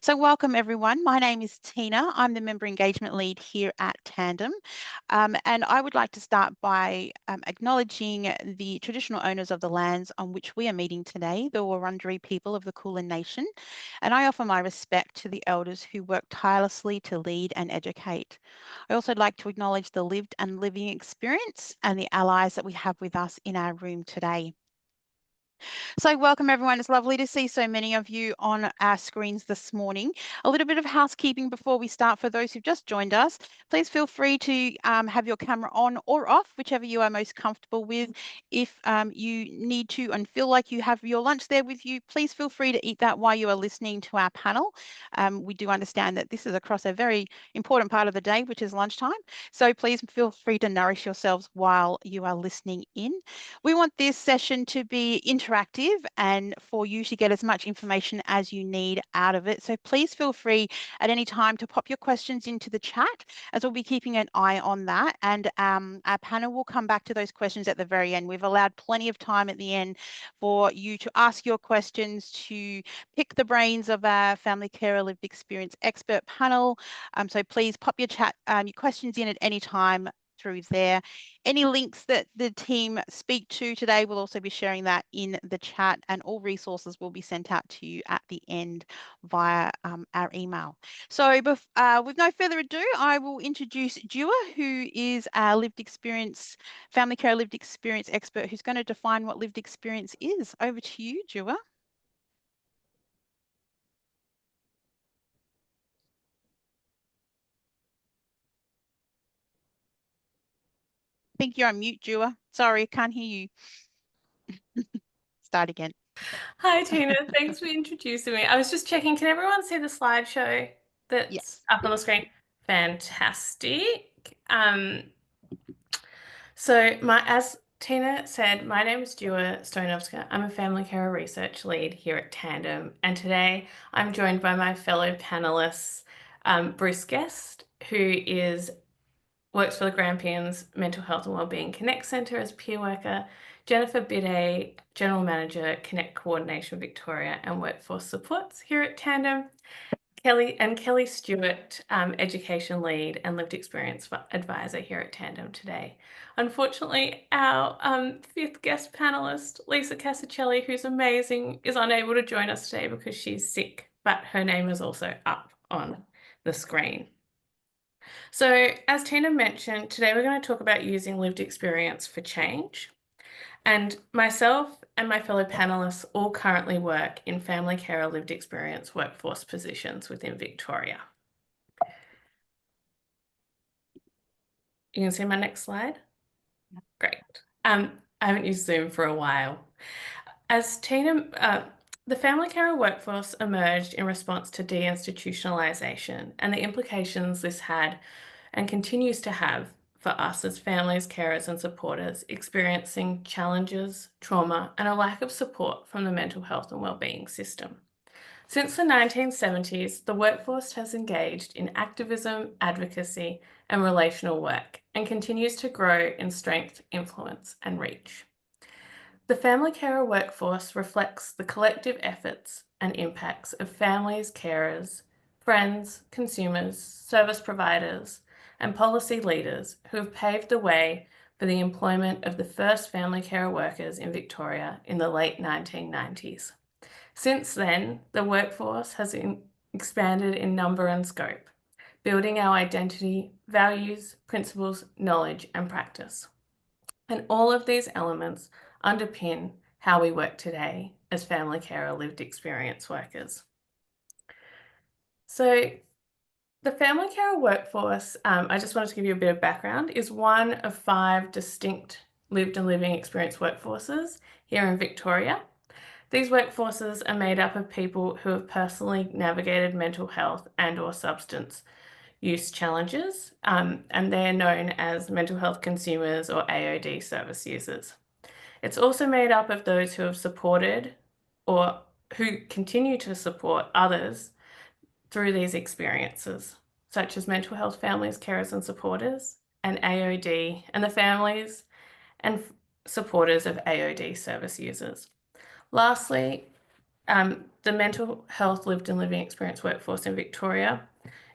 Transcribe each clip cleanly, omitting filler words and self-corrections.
So welcome everyone. My name is Tina. I'm the Member Engagement Lead here at Tandem. And I would like to start by acknowledging the traditional owners of the lands on which we are meeting today, the Wurundjeri people of the Kulin Nation. And I offer my respect to the elders who work tirelessly to lead and educate. I also like to acknowledge the lived and living experience and the allies that we have with us in our room today. So welcome everyone. It's lovely to see so many of you on our screens this morning. A little bit of housekeeping before we start for those who've just joined us. Please feel free to have your camera on or off, whichever you are most comfortable with. If you need to and feel like you have your lunch there with you, please feel free to eat that while you are listening to our panel. We do understand that this is across a very important part of the day, which is lunchtime. So please feel free to nourish yourselves while you are listening in. We want this session to be interactive and for you to get as much information as you need out of it. So please feel free at any time to pop your questions into the chat, as we'll be keeping an eye on that. And our panel will come back to those questions at the very end. We've allowed plenty of time at the end for you to ask your questions, to pick the brains of our family carer lived experience expert panel. So please pop your questions in at any time through there. Any links that the team speak to today, we'll also be sharing that in the chat, and all resources will be sent out to you at the end via our email. So with no further ado, I will introduce Dua, who is our family care lived experience expert, who's going to define what lived experience is. Over to you, Dua. I think you're on mute, Dua. Sorry, can't hear you. Start again. Hi, Tina. Thanks for introducing me. I was just checking, can everyone see the slideshow that's Yes. up on the screen? Fantastic. As Tina said, my name is Dua Stoyanovska. I'm a family care research lead here at Tandem, and today I'm joined by my fellow panelists, Bruce Guest, who works for the Grampians Mental Health and Wellbeing Connect Centre as peer worker, Jennifer Bidet, General Manager, Connect Coordination Victoria and Workforce Supports here at Tandem, Kelly Stewart, Education Lead and Lived Experience Advisor here at Tandem today. Unfortunately, our fifth guest panelist, Lisa Casacelli, who's amazing, is unable to join us today because she's sick, but her name is also up on the screen. So as Tina mentioned, today we're going to talk about using lived experience for change. And myself and my fellow panelists all currently work in family care or lived experience workforce positions within Victoria. You can see my next slide? Great. I haven't used Zoom for a while. As Tina, the family care workforce emerged in response to deinstitutionalisation and the implications this had and continues to have for us as families, carers and supporters experiencing challenges, trauma and a lack of support from the mental health and wellbeing system. Since the 1970s, the workforce has engaged in activism, advocacy and relational work and continues to grow in strength, influence and reach. The family carer workforce reflects the collective efforts and impacts of families, carers, friends, consumers, service providers, and policy leaders who have paved the way for the employment of the first family carer workers in Victoria in the late 1990s. Since then, the workforce has expanded in number and scope, building our identity, values, principles, knowledge, and practice. And all of these elements underpin how we work today as family care or lived experience workers. So the family care workforce, I just wanted to give you a bit of background, is one of 5 distinct lived and living experience workforces here in Victoria. These workforces are made up of people who have personally navigated mental health and or substance use challenges, and they're known as mental health consumers or AOD service users. It's also made up of those who have supported or who continue to support others through these experiences, such as mental health families, carers and supporters, and AOD, and the families and supporters of AOD service users. Lastly, the mental health lived and living experience workforce in Victoria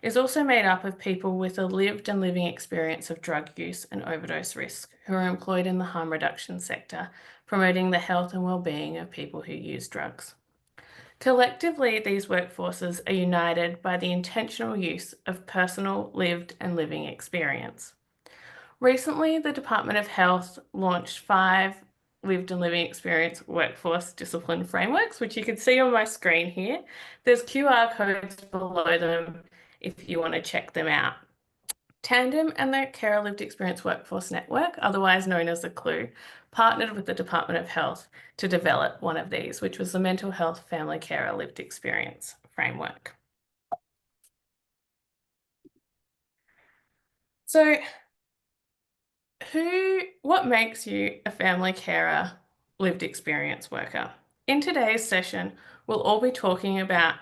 is also made up of people with a lived and living experience of drug use and overdose risk who are employed in the harm reduction sector, promoting the health and well-being of people who use drugs. Collectively, these workforces are united by the intentional use of personal, lived and living experience. Recently, the Department of Health launched 5 lived and living experience workforce discipline frameworks, which you can see on my screen here. There's QR codes below them if you want to check them out. Tandem and the Carer Lived Experience Workforce Network, otherwise known as the CLUE, partnered with the Department of Health to develop one of these, which was the Mental Health Family Carer Lived Experience Framework. So, what makes you a family carer lived experience worker? In today's session, we'll all be talking about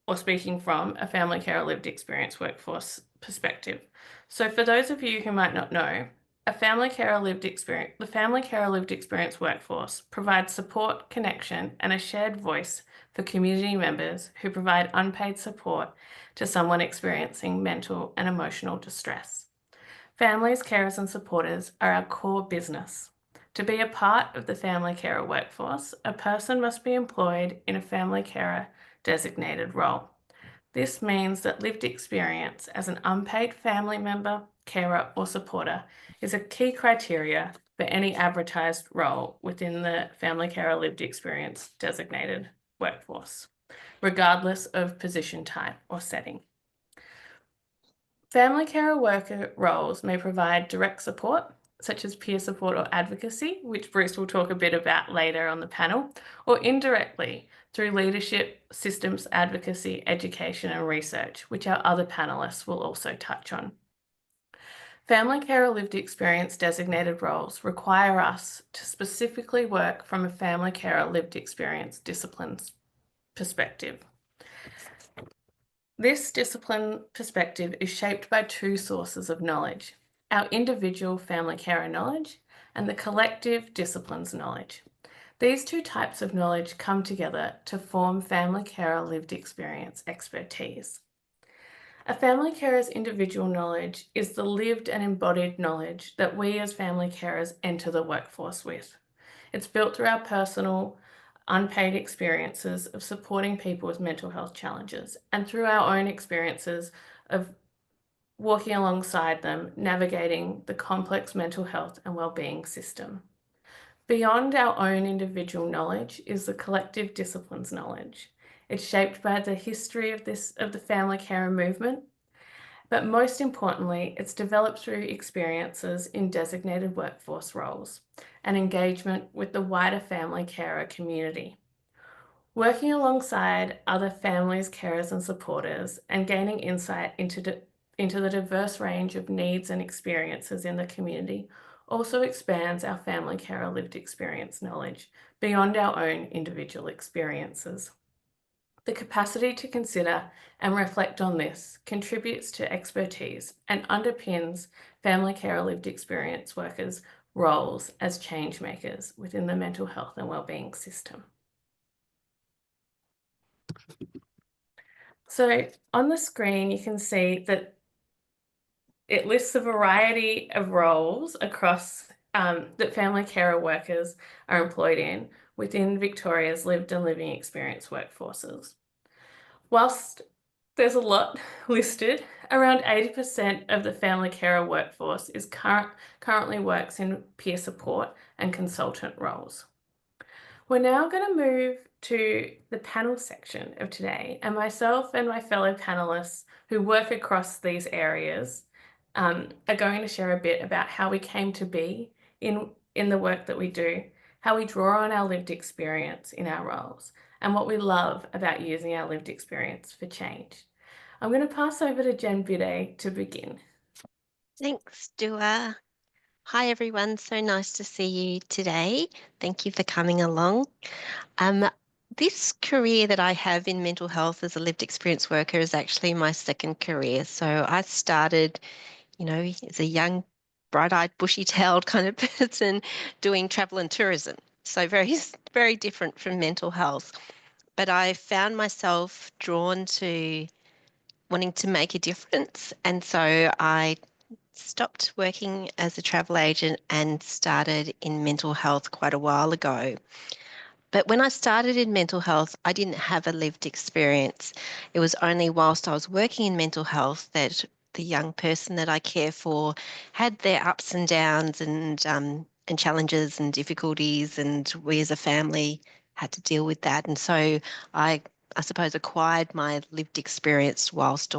or speaking from a family carer lived experience workforce perspective. So for those of you who might not know, the family carer lived experience workforce provides support, connection, and a shared voice for community members who provide unpaid support to someone experiencing mental and emotional distress. Families, carers, and supporters are our core business. To be a part of the family carer workforce, a person must be employed in a family carer designated role. This means that lived experience as an unpaid family member, carer, or supporter is a key criteria for any advertised role within the family carer lived experience designated workforce, regardless of position type or setting. Family carer worker roles may provide direct support, such as peer support or advocacy, which Bruce will talk a bit about later on the panel, or indirectly through leadership, systems advocacy, education, and research, which our other panelists will also touch on. Family carer lived experience designated roles require us to specifically work from a family carer lived experience disciplines perspective. This discipline perspective is shaped by 2 sources of knowledge, our individual family carer knowledge and the collective disciplines knowledge. These 2 types of knowledge come together to form family carer lived experience expertise. A family carer's individual knowledge is the lived and embodied knowledge that we as family carers enter the workforce with. It's built through our personal, unpaid experiences of supporting people with mental health challenges and through our own experiences of walking alongside them, navigating the complex mental health and wellbeing system. Beyond our own individual knowledge is the collective disciplines knowledge. It's shaped by the history of the family carer movement, but most importantly, it's developed through experiences in designated workforce roles and engagement with the wider family carer community. Working alongside other families, carers, and supporters, and gaining insight into the diverse range of needs and experiences in the community also expands our family carer lived experience knowledge beyond our own individual experiences. The capacity to consider and reflect on this contributes to expertise and underpins family carer lived experience workers' roles as change makers within the mental health and wellbeing system. So on the screen, you can see that it lists a variety of roles across that family carer workers are employed in within Victoria's lived and living experience workforces. Whilst there's a lot listed, around 80% of the family carer workforce is currently works in peer support and consultant roles. We're now going to move to the panel section of today, and myself and my fellow panelists who work across these areas are going to share a bit about how we came to be in the work that we do, how we draw on our lived experience in our roles, and what we love about using our lived experience for change. I'm going to pass over to Jen Bidet to begin. Thanks, Dua. Hi, everyone. So nice to see you today. Thank you for coming along. This career that I have in mental health as a lived experience worker is actually my second career. So I started, as a young, bright-eyed, bushy-tailed kind of person doing travel and tourism. So very, very different from mental health. but I found myself drawn to wanting to make a difference. And so I stopped working as a travel agent and started in mental health quite a while ago. But when I started in mental health, I didn't have a lived experience. It was only whilst I was working in mental health that the young person that I care for had their ups and downs and challenges and difficulties, and we as a family had to deal with that. And so I suppose acquired my lived experience whilst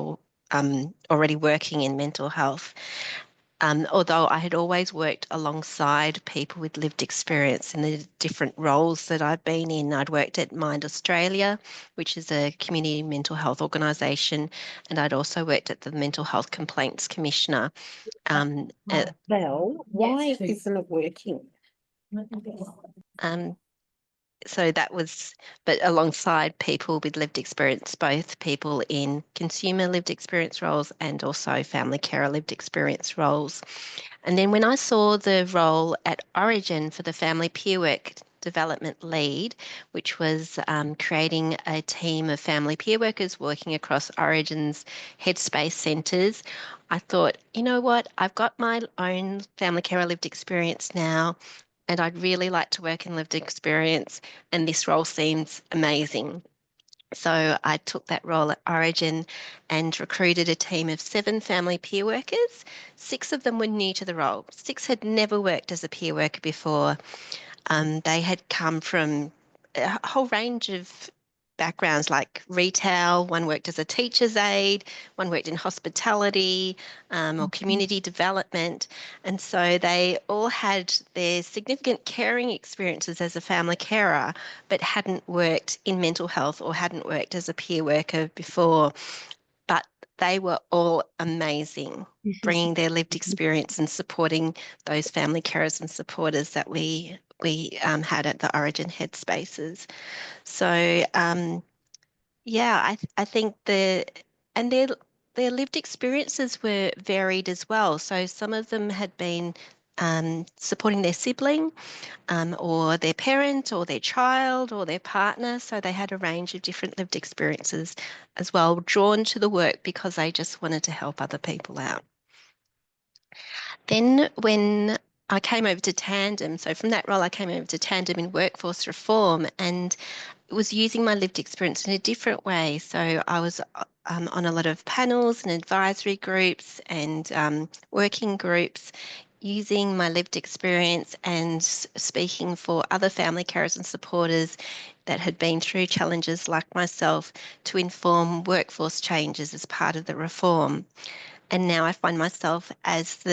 already working in mental health. Although I had always worked alongside people with lived experience in the different roles that I'd been in. I'd worked at Mind Australia, which is a community mental health organisation, and I'd also worked at the Mental Health Complaints Commissioner. Val, why isn't it working? So that was, but alongside people with lived experience, both people in consumer lived experience roles and also family carer lived experience roles. And then when I saw the role at Origin for the Family Peer Work Development Lead, which was creating a team of family peer workers working across Origin's Headspace centres, I thought, you know what, I've got my own family carer lived experience now, and I'd really like to work in lived experience, and this role seems amazing. So I took that role at Origin and recruited a team of 7 family peer workers. 6 of them were new to the role. 6 had never worked as a peer worker before. They had come from a whole range of backgrounds like retail. One worked as a teacher's aide, one worked in hospitality or community development. And so they all had their significant caring experiences as a family carer, but hadn't worked in mental health or hadn't worked as a peer worker before. But they were all amazing, bringing their lived experience and supporting those family carers and supporters that we had at the Origin Headspaces. So yeah, I think and their lived experiences were varied as well. So some of them had been supporting their sibling or their parent or their child or their partner. So they had a range of different lived experiences as well, drawn to the work because they just wanted to help other people out. Then when I came over to Tandem, so from that role I came over to Tandem in workforce reform and was using my lived experience in a different way. So I was on a lot of panels and advisory groups and working groups using my lived experience and speaking for other family carers and supporters that had been through challenges like myself to inform workforce changes as part of the reform. And now I find myself as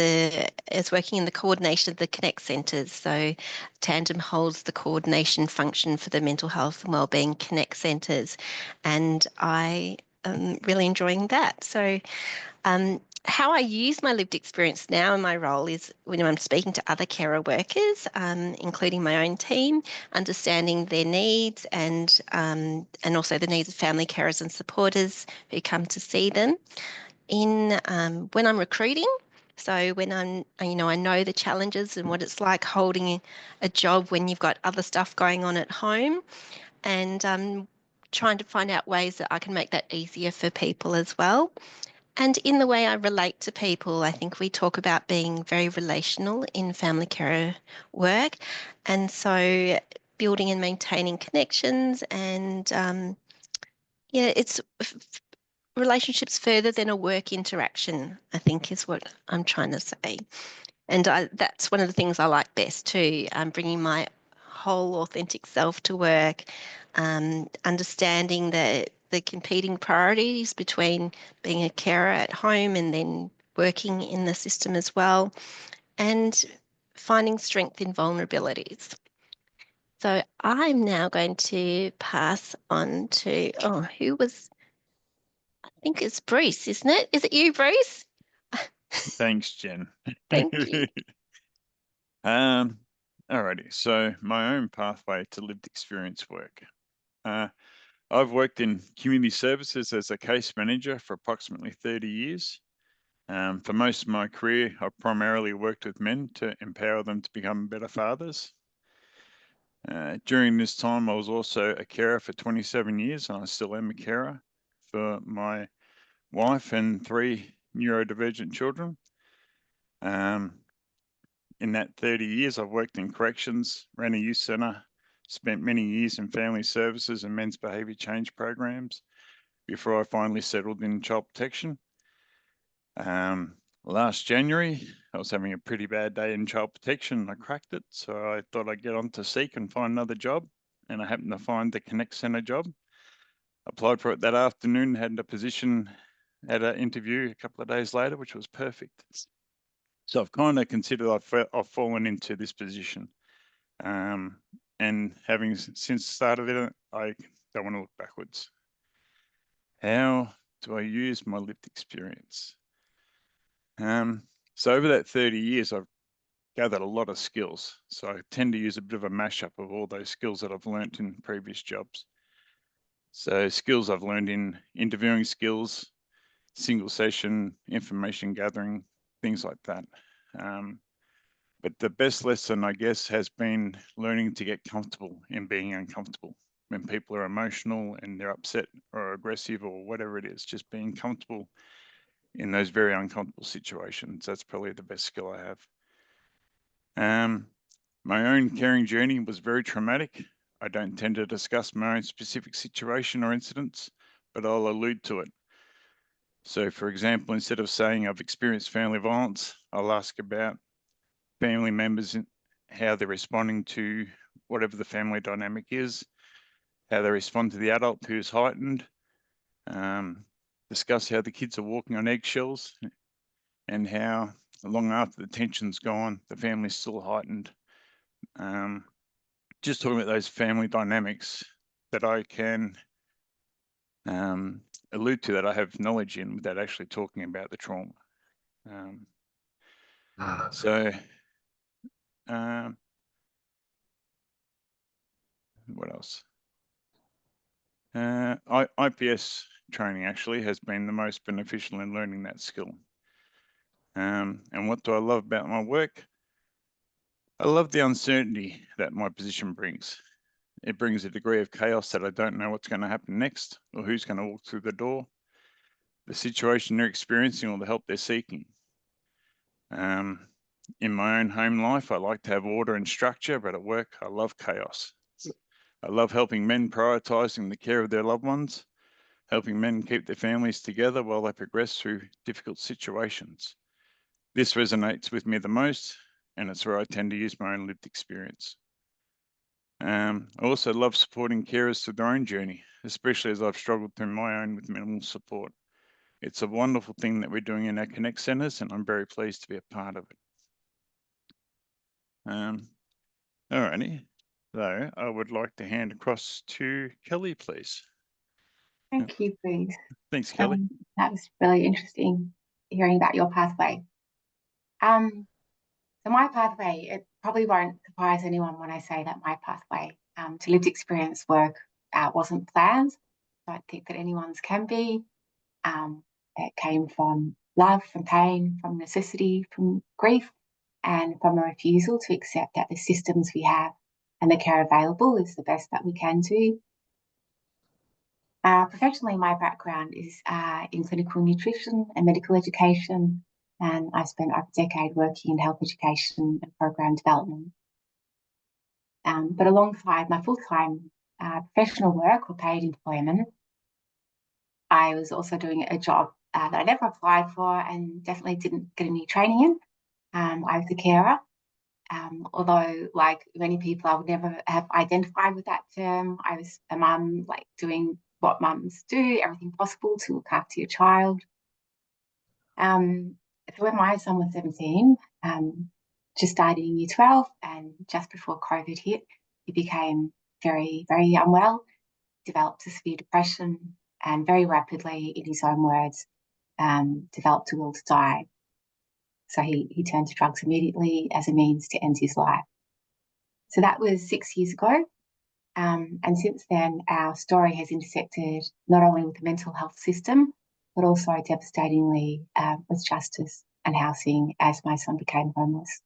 working in the coordination of the Connect centres. So Tandem holds the coordination function for the mental health and wellbeing Connect centres, and I am really enjoying that. So how I use my lived experience now in my role is when I'm speaking to other carer workers, including my own team, understanding their needs and also the needs of family carers and supporters who come to see them. When I'm recruiting, so when I know the challenges and what it's like holding a job when you've got other stuff going on at home, and trying to find out ways that I can make that easier for people as well. And in the way I relate to people, I think we talk about being very relational in family care work, and so building and maintaining connections and it's relationships further than a work interaction, I think is what I'm trying to say. And that's one of the things I like best too, bringing my whole authentic self to work, understanding the competing priorities between being a carer at home and then working in the system as well, and finding strength in vulnerabilities. So I'm now going to pass on to, I think it's Bruce, isn't it? Is it you, Bruce? Thanks, Jen. Thank you. Alrighty, so my own pathway to lived experience work. I've worked in community services as a case manager for approximately 30 years. For most of my career, I've primarily worked with men to empower them to become better fathers. During this time, I was also a carer for 27 years, and I still am a carer for my wife and 3 neurodivergent children. In that 30 years, I've worked in corrections, ran a youth centre, spent many years in family services and men's behaviour change programs before I finally settled in child protection. Last January, I was having a pretty bad day in child protection and I cracked it. So I thought I'd get on to Seek and find another job. And I happened to find the Connect Centre job. Applied for it that afternoon, had a position, had an interview a couple of days later, which was perfect. So I've kind of considered I've fallen into this position. And having since started it, I don't want to look backwards. How do I use my lived experience? So over that 30 years, I've gathered a lot of skills. So I tend to use a bit of a mashup of all those skills that I've learnt in previous jobs. So skills I've learned in interviewing skills, single session, information gathering, things like that. But the best lesson, I guess, has been learning to get comfortable in being uncomfortable. When people are emotional and they're upset or aggressive or whatever it is, just being comfortable in those very uncomfortable situations. That's probably the best skill I have. My own caring journey was very traumatic. I don't tend to discuss my own specific situation or incidents, but I'll allude to it. So for example, instead of saying I've experienced family violence, I'll ask about family members, how they're responding to whatever the family dynamic is, how they respond to the adult who's heightened, discuss how the kids are walking on eggshells, and how long after the tension's gone, the family's still heightened. Just talking about those family dynamics that I can allude to, that I have knowledge in, without actually talking about the trauma. What else? IPS training actually has been the most beneficial in learning that skill. And what do I love about my work? I love the uncertainty that my position brings. It brings a degree of chaos that I don't know what's going to happen next or who's going to walk through the door, the situation they're experiencing or the help they're seeking. In my own home life, I like to have order and structure, but at work, I love chaos. I love helping men prioritising the care of their loved ones, helping men keep their families together while they progress through difficult situations. This resonates with me the most, and it's where I tend to use my own lived experience. I also love supporting carers through their own journey, especially as I've struggled through my own with minimal support. It's a wonderful thing that we're doing in our Connect centres, and I'm very pleased to be a part of it. Alrighty, so I would like to hand across to Kelly, please. Thank you, Bruce. Thanks, Kelly. That was really interesting hearing about your pathway. So my pathway, it probably won't surprise anyone when I say that my pathway to lived experience work wasn't planned. I don't think that anyone's can be. It came from love, from pain, from necessity, from grief, and from a refusal to accept that the systems we have and the care available is the best that we can do. Professionally, my background is in clinical nutrition and medical education, and I spent over a decade working in health education and program development. But alongside my full-time professional work or paid employment, I was also doing a job that I never applied for and definitely didn't get any training in. I was a carer, although like many people, I would never have identified with that term. I was a mum, like doing what mums do, everything possible to look after your child. So when my son was 17, just starting in year 12 and just before COVID hit, he became very, very unwell, developed a severe depression, and very rapidly, in his own words, developed a will to die. So he turned to drugs immediately as a means to end his life. So that was 6 years ago. And since then, our story has intersected not only with the mental health system, but also devastatingly with justice and housing as my son became homeless.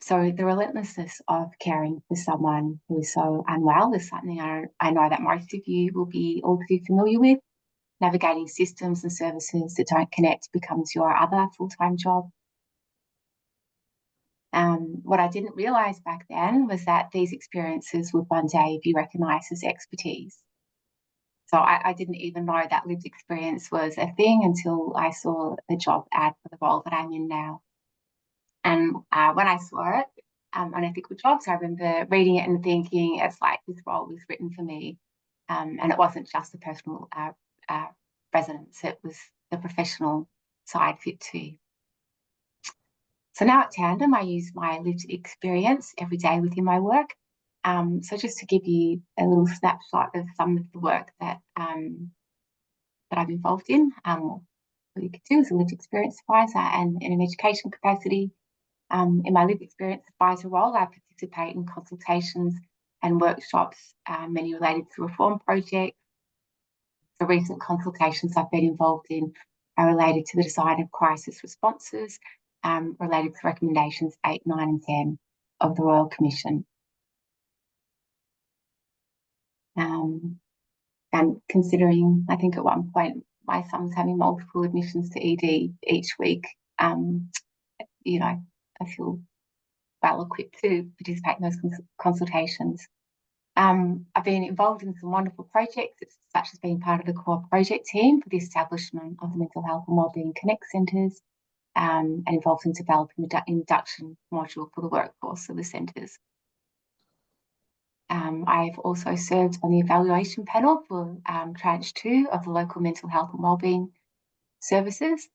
So the relentlessness of caring for someone who is so unwell is something I know that most of you will be all too familiar with. Navigating systems and services that don't connect becomes your other full-time job. What I didn't realise back then was that these experiences would one day be recognised as expertise. So I didn't even know that lived experience was a thing until I saw the job ad for the role that I'm in now. And when I saw it on Ethical Jobs, I remember reading it and thinking, it's like this role was written for me. And it wasn't just the personal resonance, it was the professional side fit too. So now at Tandem, I use my lived experience every day within my work. So just to give you a little snapshot of some of the work that that I'm involved in, what you could do as a lived experience advisor and in an education capacity. In my lived experience advisor role, I participate in consultations and workshops, many related to reform projects. The recent consultations I've been involved in are related to the design of crisis responses, related to recommendations 8, 9 and 10 of the Royal Commission. And considering, I think at one point, my son's having multiple admissions to ED each week, you know, I feel well equipped to participate in those consultations. I've been involved in some wonderful projects, such as being part of the core project team for the establishment of the Mental Health and Wellbeing Connect Centres, and involved in developing the induction module for the workforce of the centres. I've also served on the evaluation panel for tranche 2 of the local mental health and wellbeing services.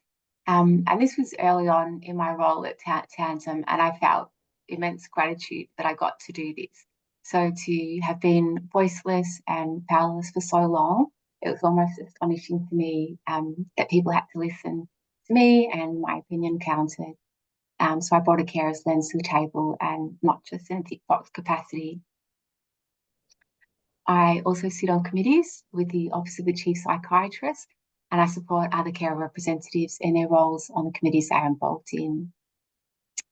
And this was early on in my role at Tandem, and I felt immense gratitude that I got to do this. So to have been voiceless and powerless for so long, it was almost astonishing to me that people had to listen to me and my opinion counted. So I brought a carer's lens to the table and not just in a tick box capacity. I also sit on committees with the Office of the Chief Psychiatrist, and I support other carer representatives in their roles on the committees they are involved in.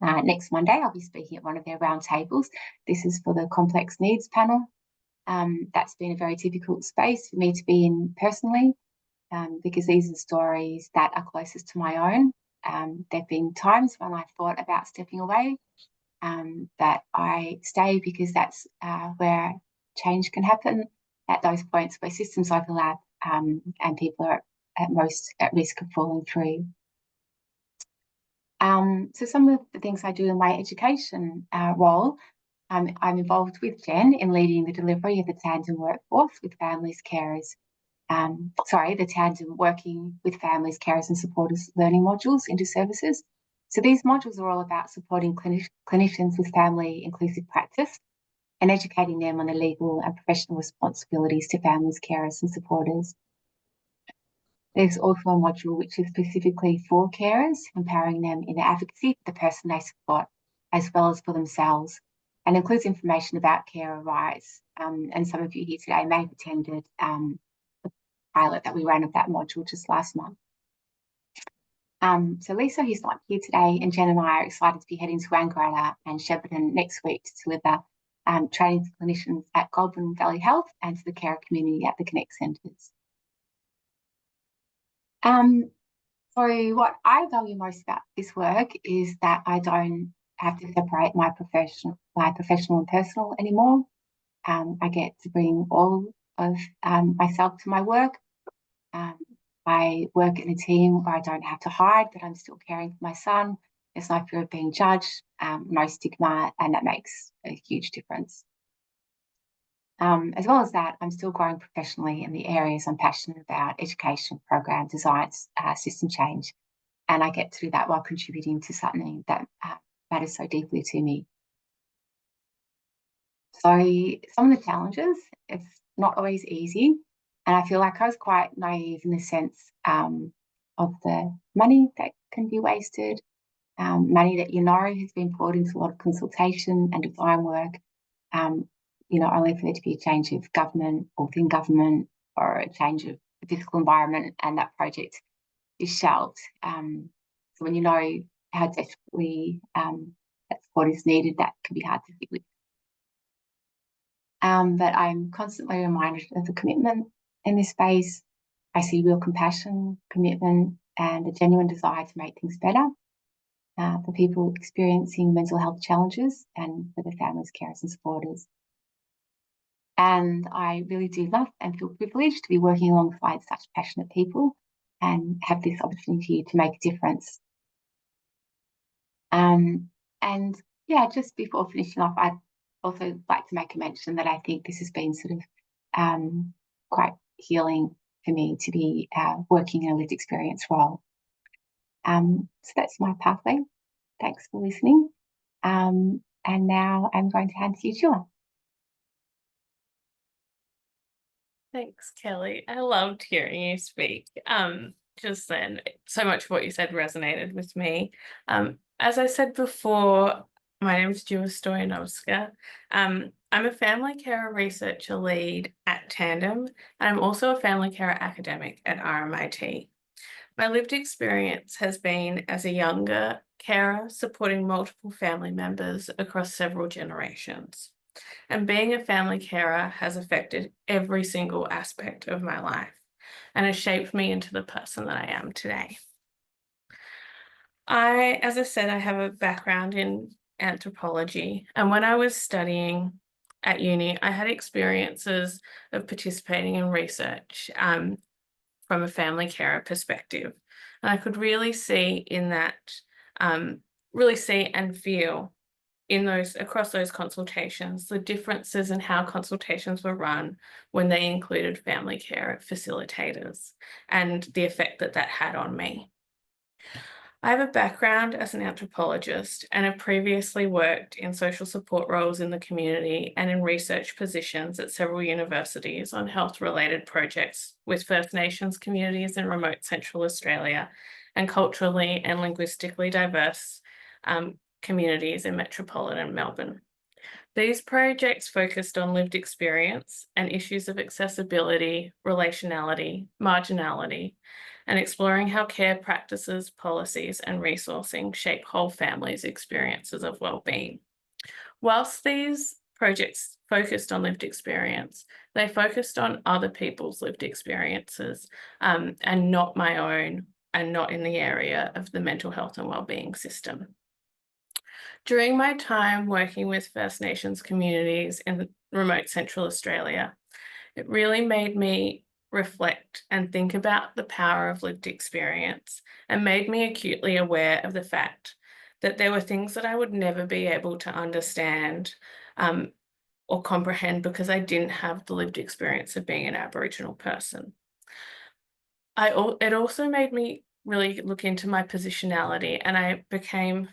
Next Monday, I'll be speaking at one of their roundtables. This is for the complex needs panel. That's been a very difficult space for me to be in personally, because these are stories that are closest to my own. There have been times when I thought about stepping away, that I stay because that's where change can happen, at those points where systems overlap and people are at most at risk of falling through. So some of the things I do in my education role, I'm involved with Jen in leading the delivery of the Tandem workforce with families, carers, the Tandem working with families, carers and supporters learning modules into services. So these modules are all about supporting clinicians with family inclusive practice and educating them on the legal and professional responsibilities to families, carers and supporters. There's also a module which is specifically for carers, empowering them in their advocacy for the person they support, as well as for themselves, and includes information about carer rights. And some of you here today may have attended the pilot that we ran of that module just last month. So Lisa, who's not here today, and Jen and I are excited to be heading to Wangaratta and Shepparton next week to deliver training to clinicians at Goulburn Valley Health and to the carer community at the Connect Centres. So what I value most about this work is that I don't have to separate my professional and personal anymore. I get to bring all of myself to my work. I work in a team where I don't have to hide, but I'm still caring for my son. There's no fear of being judged, no stigma, and that makes a huge difference. As well as that, I'm still growing professionally in the areas I'm passionate about: education, program design, system change, and I get to do that while contributing to something that matters so deeply to me. So some of the challenges, it's not always easy, and I feel like I was quite naive in the sense of the money that can be wasted, money that has been poured into a lot of consultation and design work, only for there to be a change of government or within government or a change of the physical environment and that project is shelved. So when you know how desperately that support is needed, that can be hard to fit with. But I'm constantly reminded of the commitment in this space. I see real compassion, commitment, and a genuine desire to make things better for people experiencing mental health challenges and for their families, carers, and supporters. And I really do love and feel privileged to be working alongside such passionate people and have this opportunity to make a difference. And yeah, just before finishing off, I'd also like to make a mention that I think this has been sort of quite healing for me to be working in a lived experience role. So that's my pathway. Thanks for listening. And now I'm going to hand to you, Julia. Thanks, Kelly. I loved hearing you speak. Just then, so much of what you said resonated with me. As I said before, my name is Julia Stoyanovska. I'm a family carer researcher lead at Tandem, and I'm also a family carer academic at RMIT. My lived experience has been as a younger carer supporting multiple family members across several generations. And being a family carer has affected every single aspect of my life and has shaped me into the person that I am today. As I said, I have a background in anthropology, and when I was studying at uni, I had experiences of participating in research from a family carer perspective. And I could really see in that, really see and feel in those, across those consultations, the differences in how consultations were run when they included family care facilitators and the effect that that had on me. I have a background as an anthropologist and have previously worked in social support roles in the community and in research positions at several universities on health-related projects with First Nations communities in remote Central Australia and culturally and linguistically diverse communities in metropolitan Melbourne. These projects focused on lived experience and issues of accessibility, relationality, marginality, and exploring how care practices, policies, and resourcing shape whole families' experiences of well-being. Whilst these projects focused on lived experience, they focused on other people's lived experiences and not my own, and not in the area of the mental health and well-being system. During my time working with First Nations communities in remote Central Australia, it really made me reflect and think about the power of lived experience and made me acutely aware of the fact that there were things that I would never be able to understand or comprehend because I didn't have the lived experience of being an Aboriginal person. It also made me really look into my positionality, and I became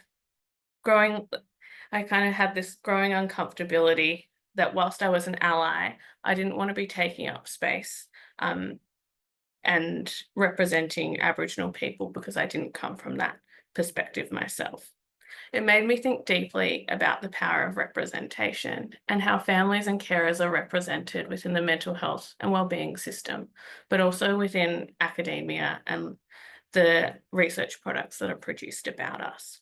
I kind of had this growing uncomfortability that whilst I was an ally, I didn't want to be taking up space and representing Aboriginal people because I didn't come from that perspective myself. It made me think deeply about the power of representation and how families and carers are represented within the mental health and wellbeing system, but also within academia and the research products that are produced about us.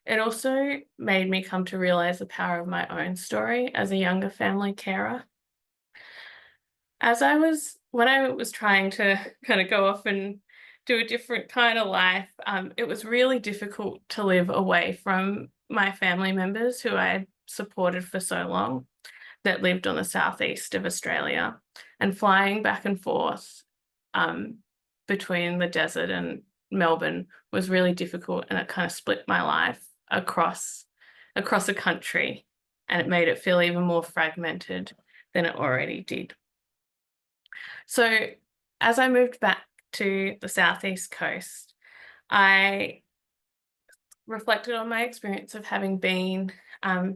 It also made me come to realise the power of my own story as a younger family carer. When I was trying to kind of go off and do a different kind of life, it was really difficult to live away from my family members who I had supported for so long that lived on the southeast of Australia, and flying back and forth between the desert and Melbourne was really difficult, and it kind of split my life across a country, and it made it feel even more fragmented than it already did. So as I moved back to the southeast coast, I reflected on my experience of having been a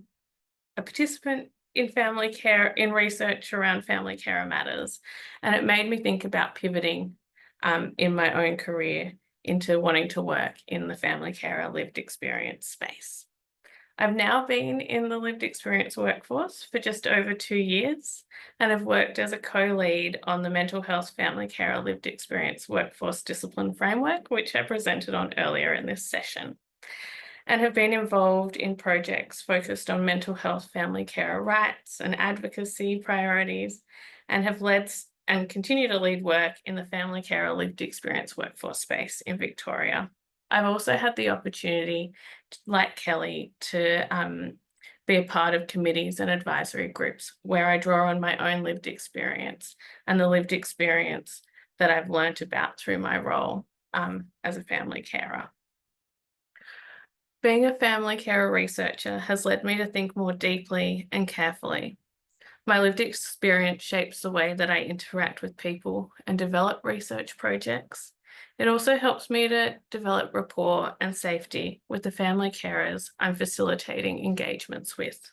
participant in family care, in research around family care matters, and it made me think about pivoting in my own career into wanting to work in the family care lived experience space. I've now been in the lived experience workforce for just over 2 years and have worked as a co-lead on the mental health family care lived experience workforce discipline framework, which I presented on earlier in this session. and have been involved in projects focused on mental health, family carer rights and advocacy priorities, and have led and continue to lead work in the family carer lived experience workforce space in Victoria. I've also had the opportunity, like Kelly, to be a part of committees and advisory groups where I draw on my own lived experience and the lived experience that I've learnt about through my role as a family carer. Being a family carer researcher has led me to think more deeply and carefully. My lived experience shapes the way that I interact with people and develop research projects. It also helps me to develop rapport and safety with the family carers I'm facilitating engagements with.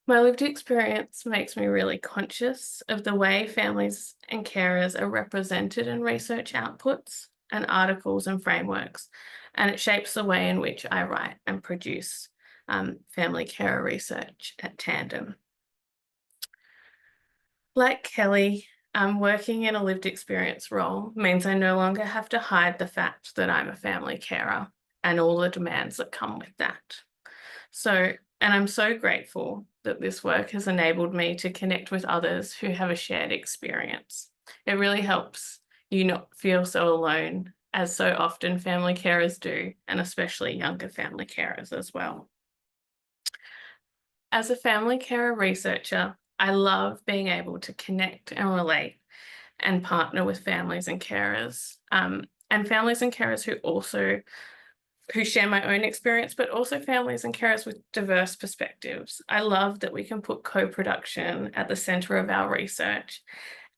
My lived experience makes me really conscious of the way families and carers are represented in research outputs and articles and frameworks, and it shapes the way in which I write and produce family carer research at Tandem. Like Kelly, working in a lived experience role means I no longer have to hide the fact that I'm a family carer and all the demands that come with that. And I'm so grateful that this work has enabled me to connect with others who have a shared experience. It really helps you not feel so alone, as so often family carers do, and especially younger family carers as well. As a family carer researcher, I love being able to connect and relate and partner with families and carers, and families and carers who share my own experience, but also families and carers with diverse perspectives. I love that we can put co-production at the centre of our research,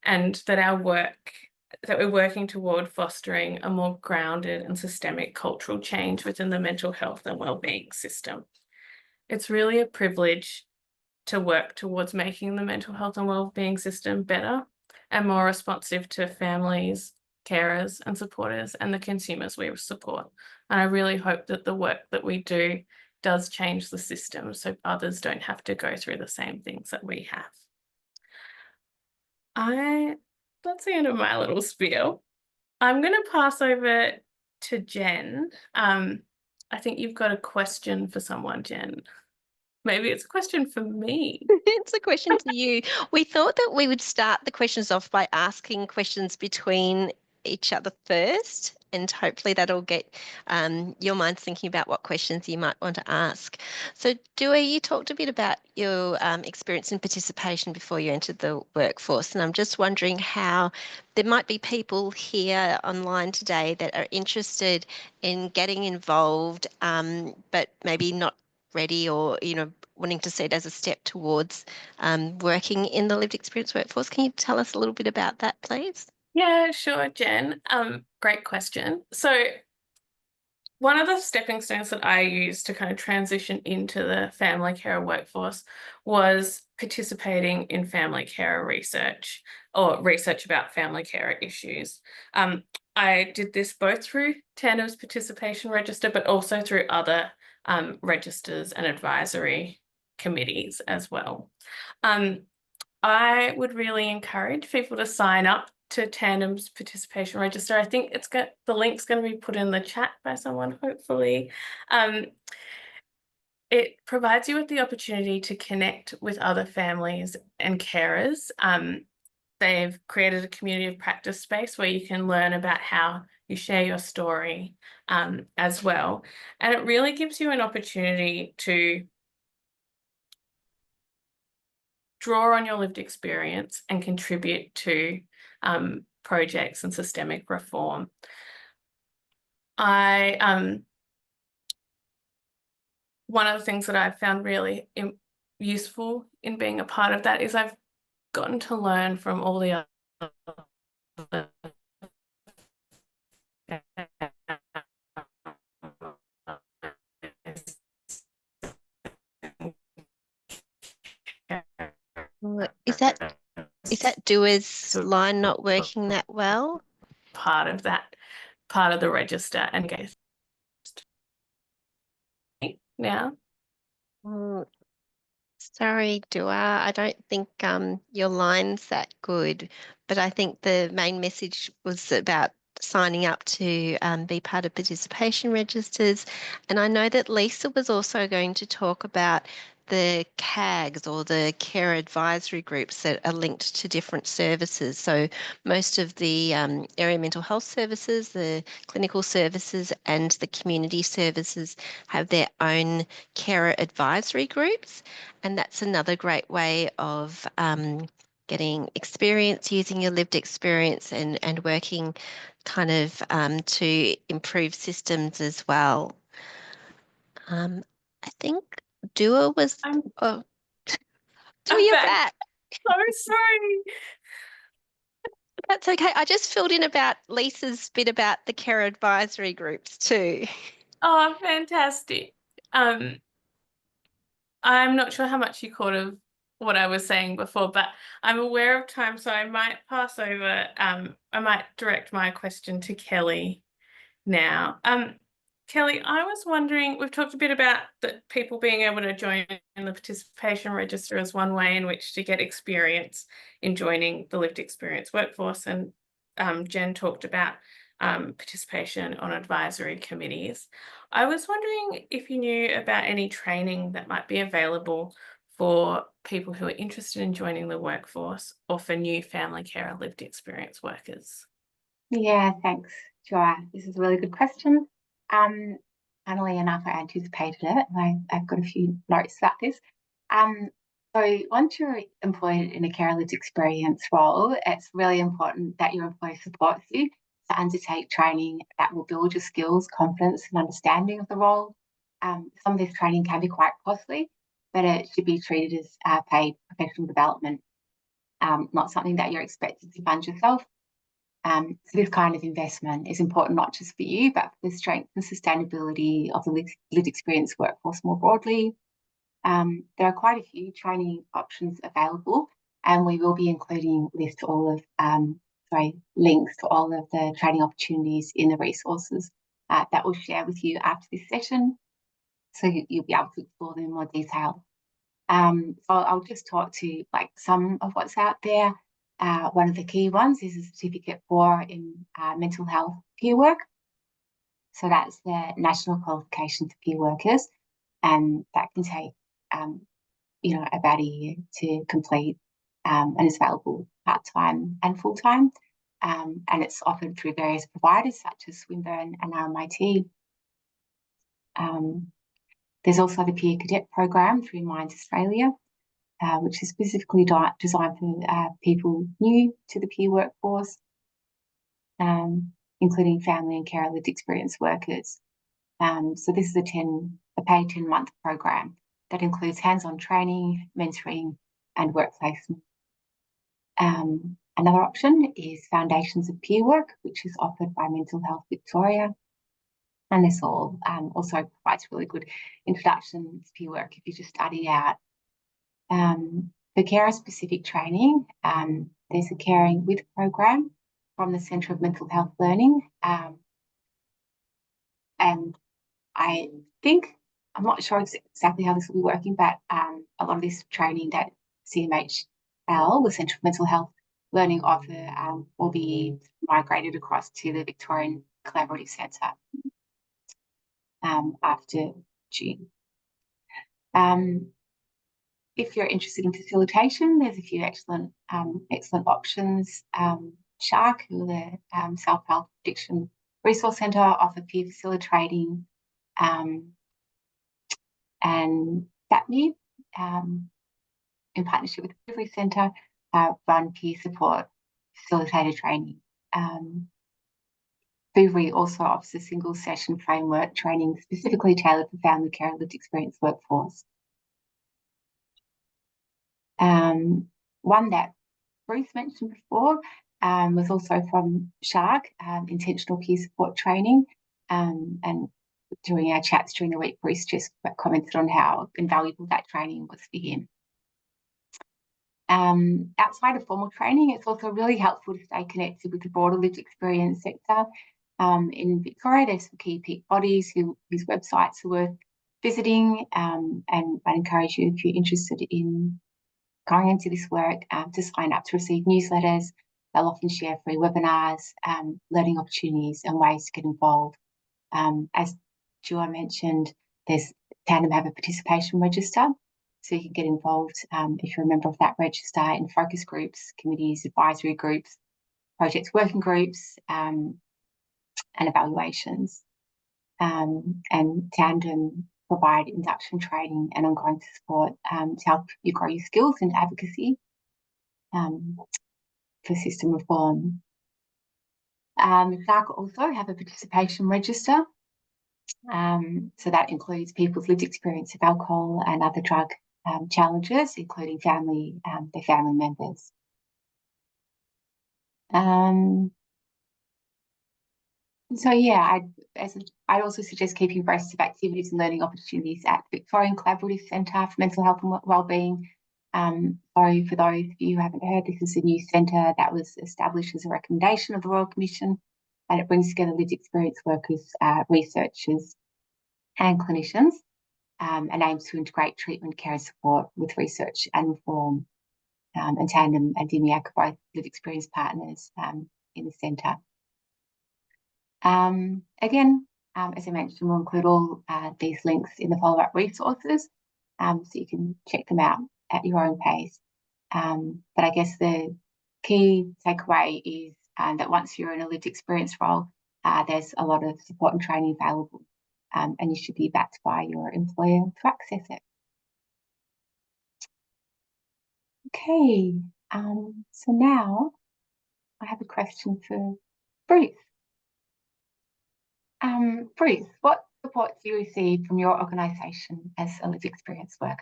and that we're working toward fostering a more grounded and systemic cultural change within the mental health and wellbeing system. It's really a privilege to work towards making the mental health and wellbeing system better and more responsive to families, carers and supporters and the consumers we support. And I really hope that the work that we do does change the system so others don't have to go through the same things that we have. That's the end of my little spiel. I'm going to pass over to Jen. I think you've got a question for someone, Jen. Maybe it's a question for me. It's a question to you. We thought that we would start the questions off by asking questions between each other first, and hopefully that'll get your minds thinking about what questions you might want to ask. So Dua, you talked a bit about your experience in participation before you entered the workforce, and I'm just wondering how there might be people here online today that are interested in getting involved, but maybe not ready or wanting to see it as a step towards working in the lived experience workforce. Can you tell us a little bit about that, please? Yeah, sure, Jen. Great question. So one of the stepping stones that I used to kind of transition into the family carer workforce was participating in family carer research or research about family carer issues. I did this both through Tandem's participation register, but also through other registers and advisory committees as well. I would really encourage people to sign up to Tandem's participation register. I think the link's going to be put in the chat by someone, hopefully. It provides you with the opportunity to connect with other families and carers. They've created a community of practice space where you can learn about how you share your story as well. And it really gives you an opportunity to draw on your lived experience and contribute to projects and systemic reform. One of the things that I've found really useful in being a part of that is I've gotten to learn from all the other Is that Dua's line not working that well? Part of the register and go now. Sorry, Dua, I don't think your line's that good, but I think the main message was about signing up to be part of participation registers. And I know that Lisa was also going to talk about the CAGs, or the care advisory groups, that are linked to different services. So most of the area mental health services, the clinical services and the community services have their own carer advisory groups. And that's another great way of getting experience, using your lived experience, and working kind of to improve systems as well. I think Dua was. I'm Oh, Dua, I'm you're back. back. So sorry. That's okay. I just filled in about Lisa's bit about the care advisory groups too. Oh, fantastic. I'm not sure how much you caught of what I was saying before, but I'm aware of time, so I might pass over. I might direct my question to Kelly now. Kelly, I was wondering, we've talked a bit about the people being able to join in the participation register as one way in which to get experience in joining the lived experience workforce, and Jen talked about participation on advisory committees. I was wondering if you knew about any training that might be available for people who are interested in joining the workforce, or for new family care and lived experience workers. Yeah, thanks, Joa. This is a really good question. Funnily enough, I anticipated it. I've got a few notes about this. So once you're employed in a care lived experience role, it's really important that your employer supports you to undertake training that will build your skills, confidence, and understanding of the role. Some of this training can be quite costly, but it should be treated as paid professional development, not something that you're expected to fund yourself. So this kind of investment is important not just for you, but for the strength and sustainability of the lived experience workforce more broadly. There are quite a few training options available, and we will be including links to all of the training opportunities in the resources that we'll share with you after this session, so you'll be able to explore them in more detail. So I'll just talk to some of what's out there. One of the key ones is a certificate in mental health peer work. So that's the national qualification for peer workers, and that can take about a year to complete, and is available part-time and full-time, and it's offered through various providers such as Swinburne and RMIT. There's also the Peer Cadet program through Minds Australia, which is specifically designed for people new to the peer workforce, including family and care lived experience workers. So this is a paid 10-month program that includes hands-on training, mentoring, and work placement. Another option is Foundations of Peer Work, which is offered by Mental Health Victoria. And this all also provides really good introduction to peer work if you're just starting out. For carer-specific training, there's a Caring With program from the Centre of Mental Health Learning. And I'm not sure exactly how this will be working, but a lot of this training that CMHL, the Centre of Mental Health Learning, offer will be migrated across to the Victorian Collaborative Centre after June. If you're interested in facilitation, there's a few excellent options. Shark, who are the Self-Help Addiction Resource Centre, offer peer facilitating, and FATME, in partnership with the Delivery Centre, run peer support facilitator training. Bouverie also offers a single session framework training specifically tailored for family care and lived experience workforce. One that Bruce mentioned before was also from Shark, intentional peer support training. And during our chats during the week, Bruce just commented on how invaluable that training was for him. Outside of formal training, it's also really helpful to stay connected with the broader lived experience sector. In Victoria, there's some key peak bodies whose websites are worth visiting, and I'd encourage you, if you're interested in going into this work, to sign up to receive newsletters. they'll often share free webinars, learning opportunities and ways to get involved. As Dua mentioned, there's Tandem have a participation register, so you can get involved if you're a member of that register in focus groups, committees, advisory groups, projects working groups, and evaluations. And Tandem provide induction training and ongoing support to help you grow your skills in advocacy for system reform. DARC also have a participation register. So that includes people's lived experience of alcohol and other drug challenges, including their family members. So yeah, I'd also suggest keeping abreast of activities and learning opportunities at the Victorian Collaborative Centre for Mental Health and Wellbeing. So for those of you who haven't heard, this is a new centre that was established as a recommendation of the Royal Commission, and it brings together lived experience workers, researchers and clinicians, and aims to integrate treatment, care and support with research and reform. And Tandem and DMIAC are both lived experience partners in the centre. Again, as I mentioned, we'll include all these links in the follow-up resources, so you can check them out at your own pace. But I guess the key takeaway is that once you're in a lived experience role, there's a lot of support and training available, and you should be backed by your employer to access it. Okay, so now I have a question for Bruce. Bruce, what support do you receive from your organisation as a lived experience worker?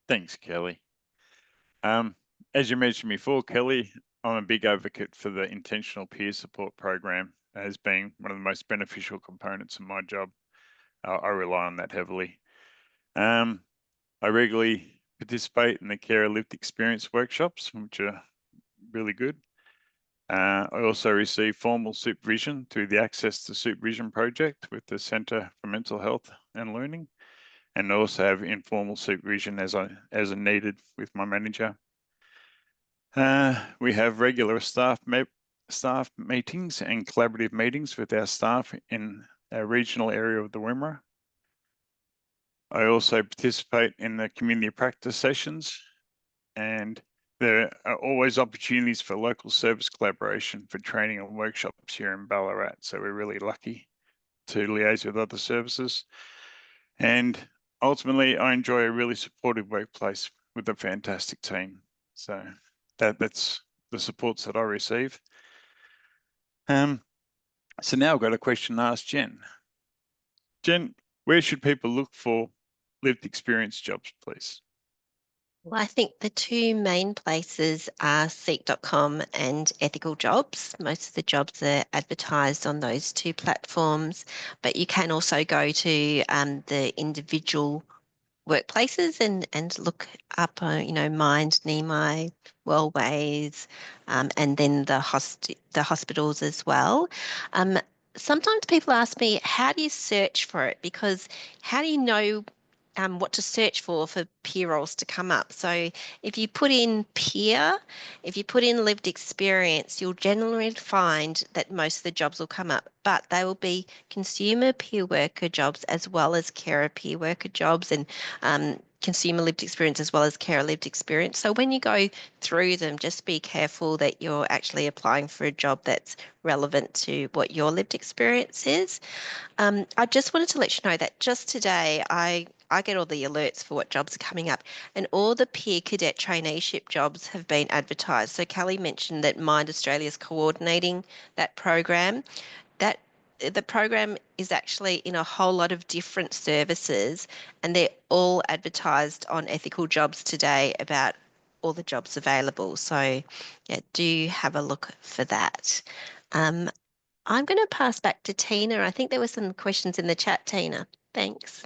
Thanks, Kelly. As you mentioned before, Kelly, I'm a big advocate for the intentional peer support program as being one of the most beneficial components of my job. I rely on that heavily. I regularly participate in the Carer Lived Experience workshops, which are really good. I also receive formal supervision through the Access to Supervision project with the Centre for Mental Health and Learning, and also have informal supervision as needed with my manager. We have regular staff meetings and collaborative meetings with our staff in our regional area of the Wimmera. I also participate in the community practice sessions, and there are always opportunities for local service collaboration for training and workshops here in Ballarat. So we're really lucky to liaise with other services. And ultimately, I enjoy a really supportive workplace with a fantastic team. So that's the supports that I receive. So now I've got a question to ask Jen. Jen, where should people look for lived experience jobs, please? Well, I think the two main places are seek.com and Ethical Jobs. Most of the jobs are advertised on those two platforms, but you can also go to the individual workplaces and look up, Mind, Nimi, Wellways, and then the hospitals as well. Sometimes people ask me, how do you search for it? Because how do you know what to search for peer roles to come up? So if you put in peer, if you put in lived experience, you'll generally find that most of the jobs will come up, but they will be consumer peer worker jobs as well as carer peer worker jobs, and consumer lived experience as well as carer lived experience. So when you go through them, just be careful that you're actually applying for a job that's relevant to what your lived experience is. I just wanted to let you know that just today I get all the alerts for what jobs are coming up, and all the peer cadet traineeship jobs have been advertised. So Kelly mentioned that Mind Australia is coordinating that program. The program is actually in a whole lot of different services, and they're all advertised on Ethical Jobs today about all the jobs available. So yeah, do have a look for that. I'm going to pass back to Tina. I think there were some questions in the chat, Tina. Thanks.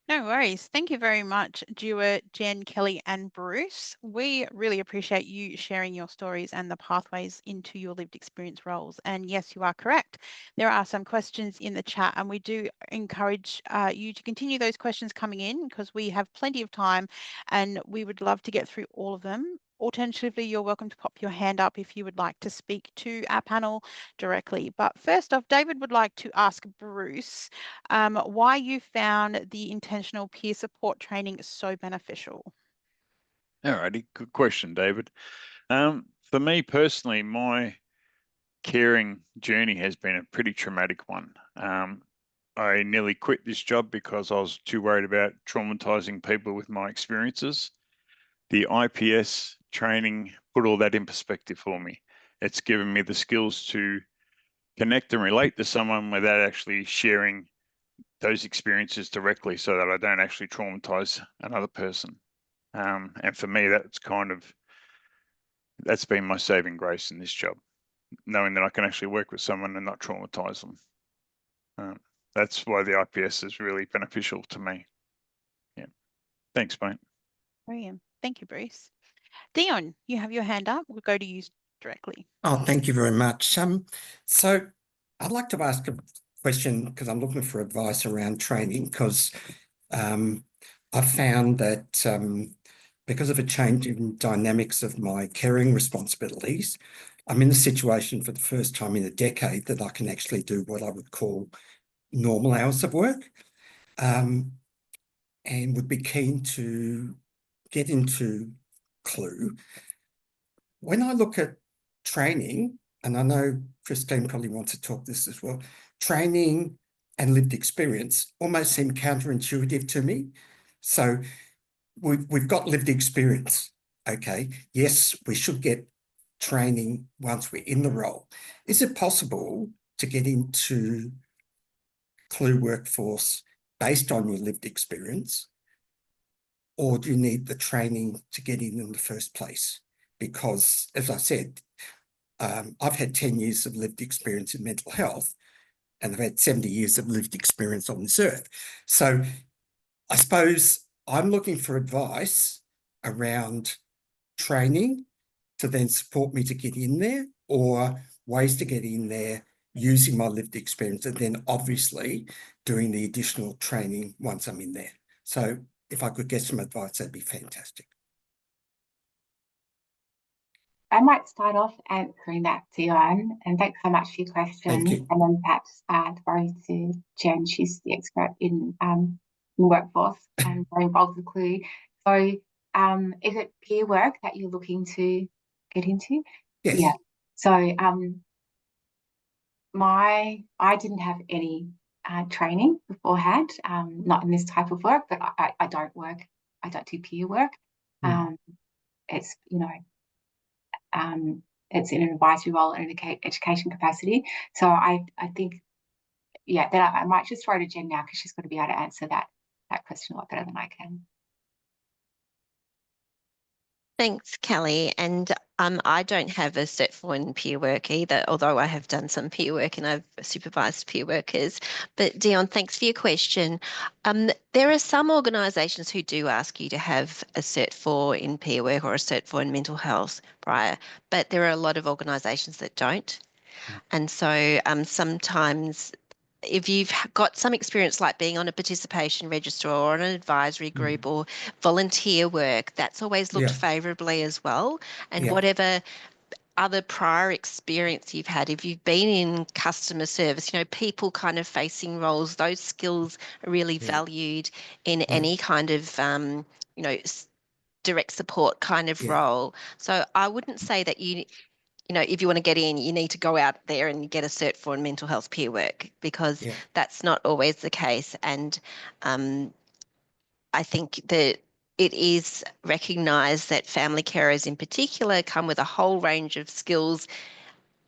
No worries. Thank you very much, Dua, Jen, Kelly, and Bruce. We really appreciate you sharing your stories and the pathways into your lived experience roles. And yes, you are correct. There are some questions in the chat, and we do encourage you to continue those questions coming in because we have plenty of time and we would love to get through all of them. Alternatively, you're welcome to pop your hand up if you would like to speak to our panel directly. But first off, David would like to ask Bruce why you found the intentional peer support training so beneficial. Alrighty, good question, David. For me personally, my caring journey has been a pretty traumatic one. I nearly quit this job because I was too worried about traumatizing people with my experiences. The IPS training put all that in perspective for me. It's given me the skills to connect and relate to someone without actually sharing those experiences directly so that I don't actually traumatize another person. And for me, that's been my saving grace in this job, knowing that I can actually work with someone and not traumatize them. That's why the IPS is really beneficial to me. Yeah. Thanks, mate. Brilliant. Thank you, Bruce. Dion, you have your hand up. We'll go to you directly. Oh, thank you very much. So I'd like to ask a question because I'm looking for advice around training because I found that because of a change in dynamics of my caring responsibilities, I'm in a situation for the first time in a decade that I can actually do what I would call normal hours of work, and would be keen to get into Clue. When I look at training, and I know Christine probably wants to talk this as well, training and lived experience almost seem counterintuitive to me. So we've got lived experience. Okay, yes, we should get training once we're in the role. Is it possible to get into Clue workforce based on your lived experience, or do you need the training to get in the first place? Because, as I said, I've had 10 years of lived experience in mental health, and I've had 70 years of lived experience on this earth. So I suppose I'm looking for advice around training to then support me to get in there, or ways to get in there using my lived experience, and then obviously doing the additional training once I'm in there. So if I could get some advice, that'd be fantastic. I might start off answering that, Dion, and thanks so much for your question. Thank you. And then perhaps throw to Jen. She's the expert in workforce and very involved with Clue. So, is it peer work that you're looking to get into? Yes. Yeah. So, I didn't have any training beforehand, not in this type of work, but I don't do peer work. It's, it's in an advisory role in an education capacity. So I think, yeah, then I might just throw to Jen now because she's going to be able to answer that question a lot better than I can. Thanks, Kelly. And I don't have a Cert 4 in peer work either, although I have done some peer work and I've supervised peer workers. But Dion, thanks for your question. There are some organisations who do ask you to have a Cert 4 in peer work or a Cert 4 in mental health prior, but there are a lot of organisations that don't. And so sometimes if you've got some experience like being on a participation register or on an advisory group or volunteer work, that's always looked favourably as well. And whatever other prior experience you've had, if you've been in customer service, people kind of facing roles, those skills are really valued in any kind of, direct support kind of role. So I wouldn't say that if you want to get in, you need to go out there and get a Cert 4 in mental health peer work, because that's not always the case. And I think that it is recognised that family carers in particular come with a whole range of skills,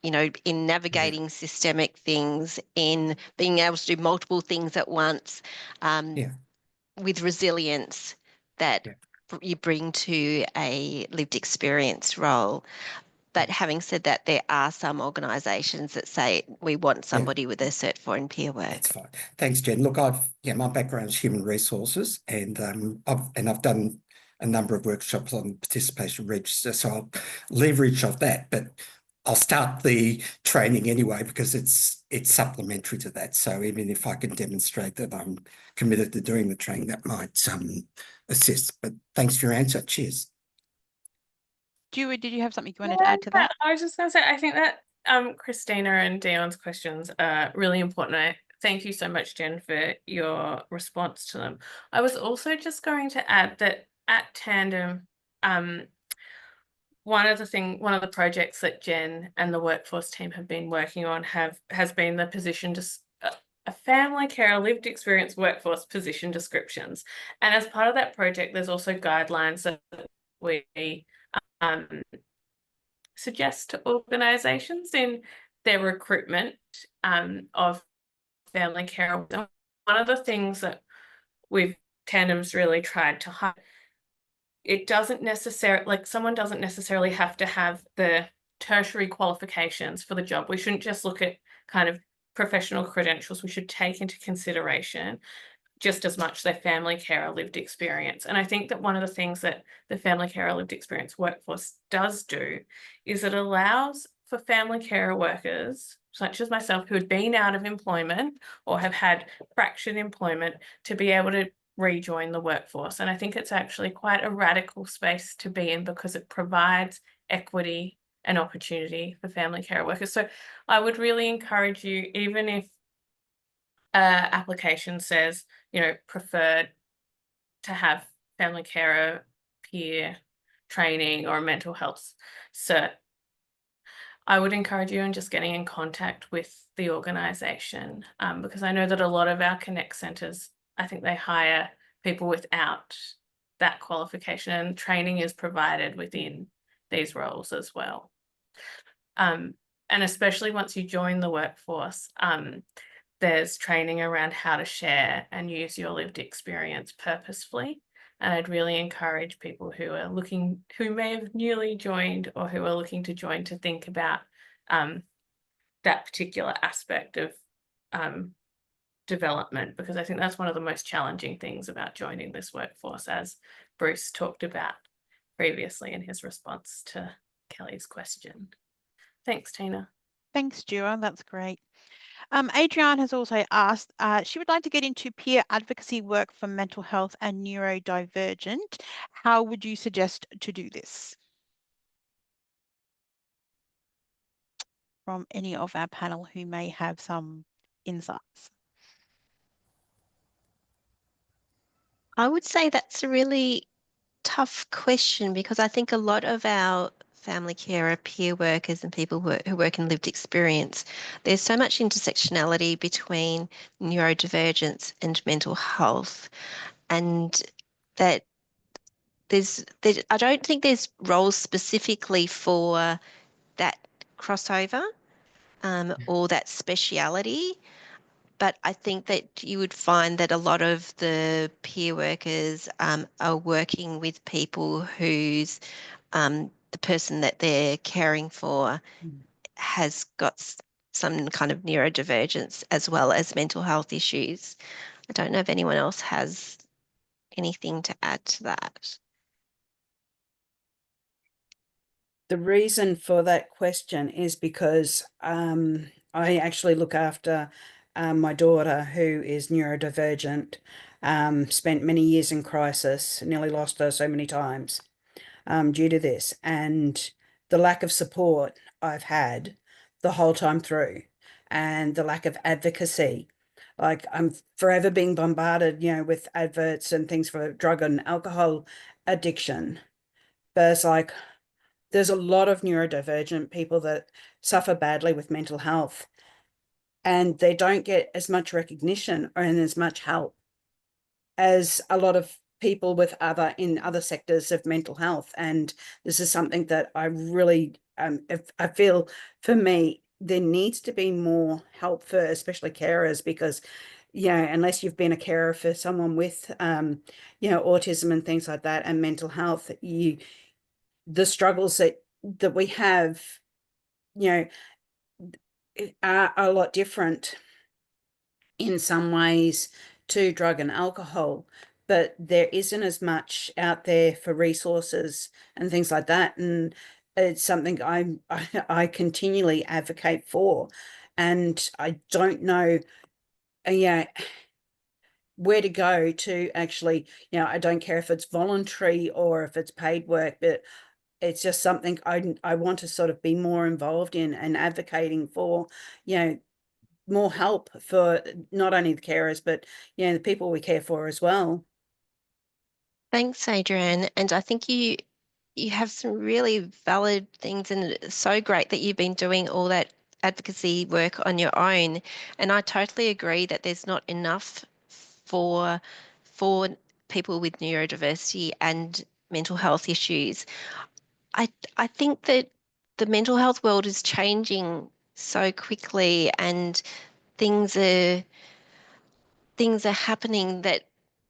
in navigating systemic things, in being able to do multiple things at once, with resilience that you bring to a lived experience role. But having said that, there are some organisations that say we want somebody with a Cert 4 in peer work. That's fine. Thanks, Jen. Look, my background is human resources, and I've done a number of workshops on participation register, so I'll leverage off that. But I'll start the training anyway because it's supplementary to that. So even if I can demonstrate that I'm committed to doing the training, that might assist. But thanks for your answer. Cheers. Dewey, did you have something you wanted to add to that? I was just going to say, I think that Christina and Dion's questions are really important. I thank you so much, Jen, for your response to them. I was also just going to add that at Tandem, one of the projects that Jen and the workforce team have been working on has been the position a family care lived experience workforce position descriptions. And as part of that project, there's also guidelines that we suggest to organisations in their recruitment of family care. One of the things that Tandem's really tried to highlight, it doesn't necessarily, like, someone doesn't necessarily have to have the tertiary qualifications for the job. We shouldn't just look at kind of professional credentials. We should take into consideration just as much their family care lived experience. And I think that one of the things that the family care lived experience workforce does do is it allows for family care workers, such as myself, who had been out of employment or have had fractured employment, to be able to rejoin the workforce. And I think it's actually quite a radical space to be in, because it provides equity and opportunity for family care workers. So I would really encourage you, even if application says, preferred to have family carer peer training or mental health cert, I would encourage you in just getting in contact with the organisation, because I know that a lot of our Connect centres, I think they hire people without that qualification, and training is provided within these roles as well. And especially once you join the workforce, there's training around how to share and use your lived experience purposefully. And I'd really encourage people who may have newly joined or who are looking to join, to think about that particular aspect of development, because I think that's one of the most challenging things about joining this workforce, as Bruce talked about previously in his response to Kelly's question. Thanks, Tina. Thanks, Dewar. That's great. Adrienne has also asked, she would like to get into peer advocacy work for mental health and neurodivergent. How would you suggest to do this? From any of our panel who may have some insights. I would say that's a really tough question, because I think a lot of our family carer, peer workers and people who work in lived experience, there's so much intersectionality between neurodivergence and mental health, and that I don't think there's roles specifically for that crossover or that speciality. But I think that you would find that a lot of the peer workers are working with people whose the person that they're caring for has got some kind of neurodivergence as well as mental health issues. I don't know if anyone else has anything to add to that. The reason for that question is because I actually look after my daughter, who is neurodivergent, spent many years in crisis, nearly lost her so many times due to this, and the lack of support I've had the whole time through, and the lack of advocacy. Like, I'm forever being bombarded, with adverts and things for drug and alcohol addiction. But it's like, there's a lot of neurodivergent people that suffer badly with mental health, and they don't get as much recognition or as much help as a lot of people in other sectors of mental health. And this is something that I really, I feel, for me, there needs to be more help for especially carers, because unless you've been a carer for someone with autism and things like that and mental health, the struggles that we have are a lot different in some ways to drug and alcohol, but there isn't as much out there for resources and things like that. And it's something I continually advocate for, and I don't know where to go to actually, I don't care if it's voluntary or if it's paid work, but it's just something I want to sort of be more involved in and advocating for, you know, more help for not only the carers, but, you know, the people we care for as well. Thanks, Adrienne. And I think you have some really valid things, and it's so great that you've been doing all that advocacy work on your own. And I totally agree that there's not enough for people with neurodiversity and mental health issues. I think that the mental health world is changing so quickly, and things are happening that,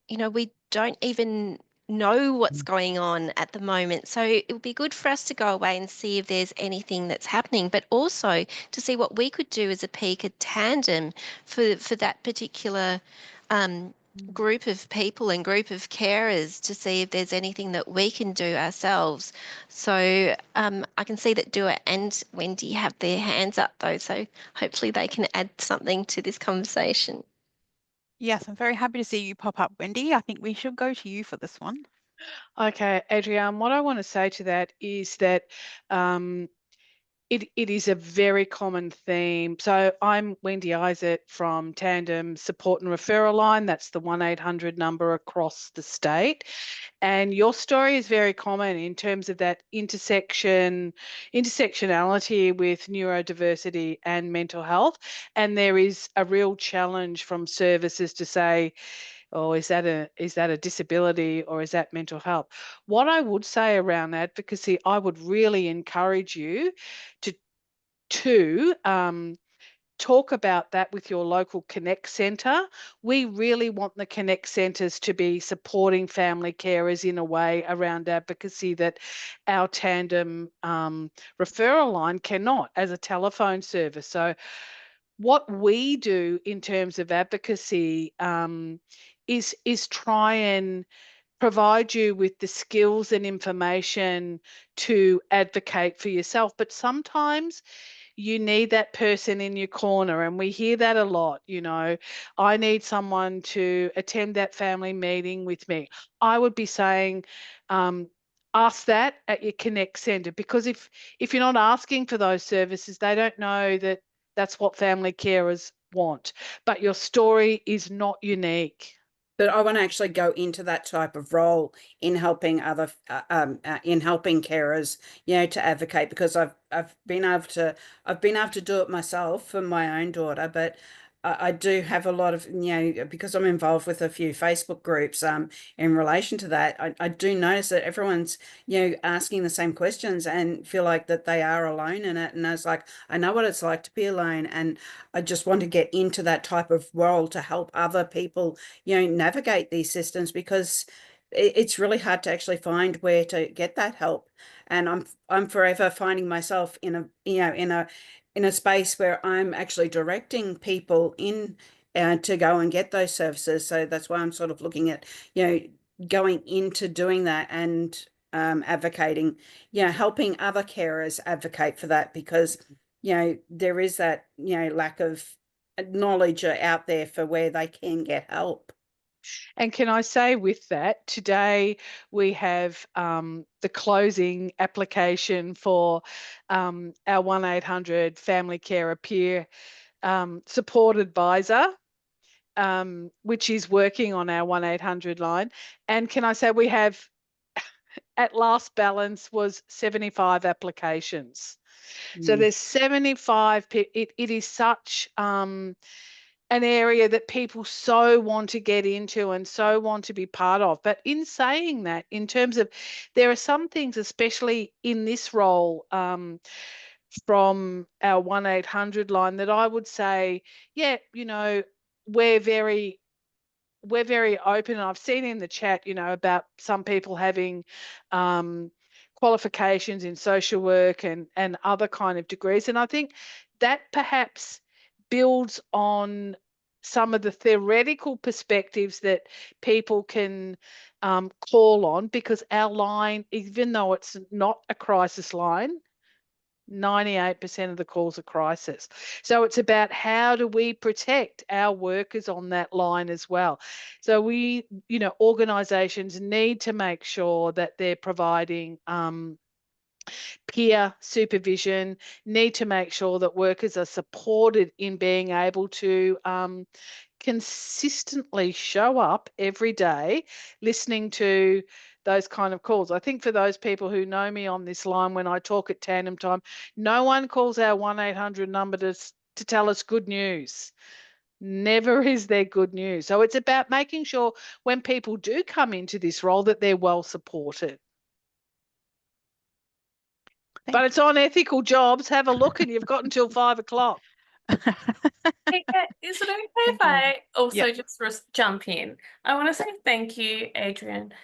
you know, we don't even know what's going on at the moment. So it would be good for us to go away and see if there's anything that's happening, but also to see what we could do as a peak at Tandem for that particular group of people and group of carers, to see if there's anything that we can do ourselves. So I can see that Dua and Wendy have their hands up though, so hopefully they can add something to this conversation. Yes, I'm very happy to see you pop up, Wendy. I think we should go to you for this one. Okay, Adrienne, what I want to say to that is that it is a very common theme. So I'm Wendy Isaac from Tandem Support and Referral Line. That's the 1-800 number across the state. And your story is very common in terms of that intersectionality with neurodiversity and mental health. And there is a real challenge from services to say, oh, is that a disability or is that mental health? What I would say around advocacy, I would really encourage you to talk about that with your local Connect Centre. We really want the Connect Centres to be supporting family carers in a way around advocacy that our Tandem referral line cannot as a telephone service. So what we do in terms of advocacy is try and provide you with the skills and information to advocate for yourself. But sometimes you need that person in your corner, and we hear that a lot. You know, I need someone to attend that family meeting with me. I would be saying, ask that at your Connect Centre, because if you're not asking for those services, they don't know that that's what family carers want. But your story is not unique. But I want to actually go into that type of role in helping other in helping carers, you know, to advocate, because I've been able to do it myself for my own daughter, but I do have a lot of, you know, because I'm involved with a few Facebook groups in relation to that. I do notice that everyone's, you know, asking the same questions and feel like that they are alone in it. And I was like, I know what it's like to be alone, and I just want to get into that type of role to help other people, you know, navigate these systems, because it's really hard to actually find where to get that help. And I'm forever finding myself in a, you know, in a space where I'm actually directing people in to go and get those services. So that's why I'm sort of looking at, you know, going into doing that and advocating, you know, helping other carers advocate for that, because, you know, there is that, you know, lack of knowledge out there for where they can get help. And can I say with that, today we have the closing application for our 1-800 Family Carer Peer Support Advisor, which is working on our 1-800 line. And can I say we have, at last balance was 75 applications. So there's 75, it is such an area that people so want to get into and so want to be part of. But in saying that, in terms of, there are some things, especially in this role from our 1-800 line, that I would say, yeah, you know, we're very open. And I've seen in the chat, you know, about some people having qualifications in social work and other kind of degrees. And I think that perhaps builds on some of the theoretical perspectives that people can call on, because our line, even though it's not a crisis line, 98% of the calls are crisis. So it's about how do we protect our workers on that line as well. So we, you know, organisations need to make sure that they're providing peer supervision, need to make sure that workers are supported in being able to consistently show up every day, listening to those kind of calls. I think for those people who know me on this line, when I talk at Tandem Time, no one calls our 1-800 number to tell us good news. Never is there good news. So it's about making sure when people do come into this role that they're well supported. But it's on ethical jobs. Have a look, and you've got until 5 o'clock. Hey, is it okay if I also just jump in? I want to say thank you, Adrian.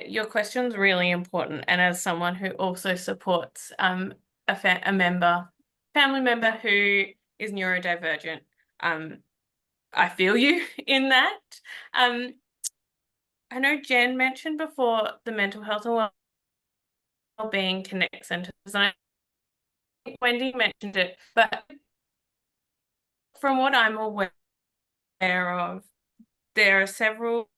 Your question's really important, and as someone who also supports a family member who is neurodivergent, I feel you in that. I know Jen mentioned before the mental health and wellbeing connect centres, and I think Wendy mentioned it, but from what I'm aware of, there are several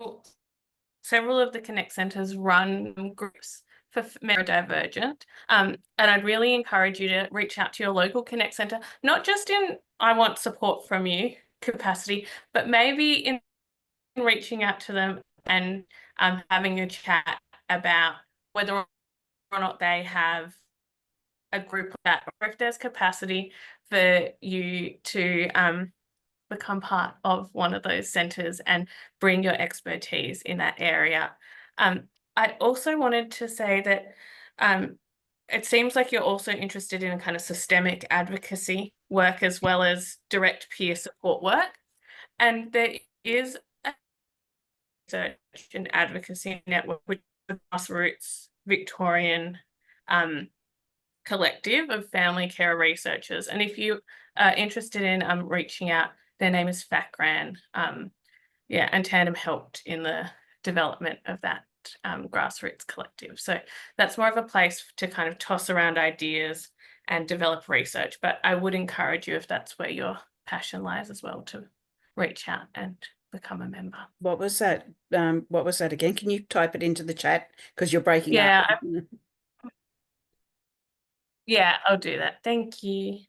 of the Connect Centres run groups for neurodivergent, and I'd really encourage you to reach out to your local Connect Centre, not just in I want support from you capacity, but maybe in reaching out to them and having a chat about whether or not they have a group like that, or if there's capacity for you to become part of one of those centres and bring your expertise in that area. I also wanted to say that it seems like you're also interested in kind of systemic advocacy work as well as direct peer support work. And there is a research and advocacy network, which is a grassroots Victorian collective of family care researchers. And if you are interested in reaching out, their name is FACRAN. And Tandem helped in the development of that grassroots collective. So that's more of a place to kind of toss around ideas and develop research. But I would encourage you, if that's where your passion lies as well, to reach out and become a member. What was that? What was that again? Can you type it into the chat? Because you're breaking up. Yeah, I'll do that. Thank you.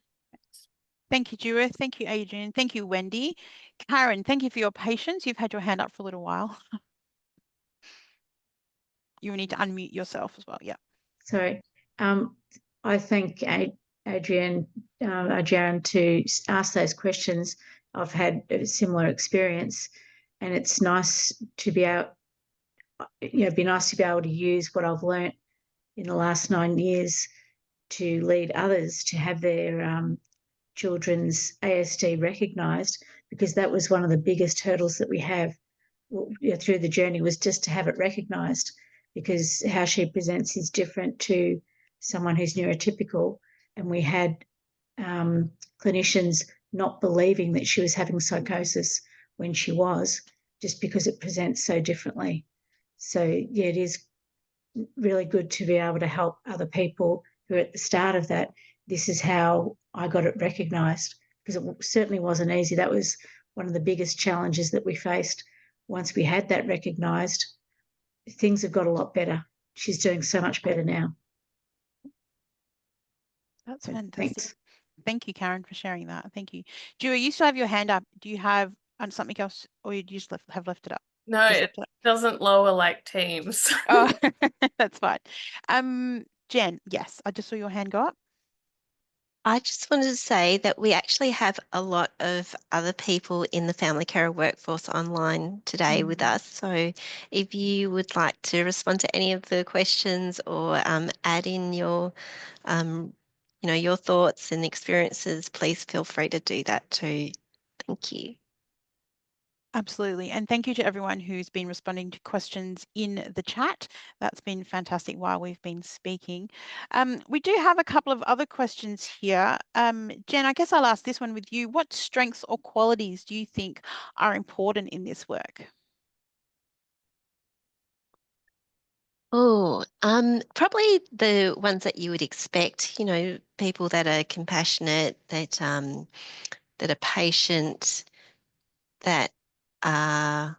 Thank you, Dua. Thank you, Adrian. Thank you, Wendy. Karen, thank you for your patience. You've had your hand up for a little while. You will need to unmute yourself as well. Yeah. Sorry. I thank Adrian, Jaron, to ask those questions. I've had a similar experience, and it's nice to be able, be nice to be able to use what I've learnt in the last 9 years to lead others to have their children's ASD recognised, because that was one of the biggest hurdles that we have through the journey, was just to have it recognised, because how she presents is different to someone who's neurotypical. And we had clinicians not believing that she was having psychosis when she was, just because it presents so differently. So yeah, it is really good to be able to help other people who are at the start of that. This is how I got it recognised, because it certainly wasn't easy. That was one of the biggest challenges that we faced. Once we had that recognised, things have got a lot better. She's doing so much better now. That's fantastic. Thanks. Thank you, Karen, for sharing that. Thank you. Dua, you still have your hand up. Do you have something else, or you just have left it up? No, it doesn't lower like Teams. Oh, that's fine. Jen, yes, I just saw your hand go up. I just wanted to say that we actually have a lot of other people in the family carer workforce online today with us. So if you would like to respond to any of the questions or add in your, your thoughts and experiences, please feel free to do that too. Thank you. Absolutely. And thank you to everyone who's been responding to questions in the chat. That's been fantastic while we've been speaking. We do have a couple of other questions here. Jen, I guess I'll ask this one with you. What strengths or qualities do you think are important in this work? Oh, probably the ones that you would expect, people that are compassionate, that are patient, that are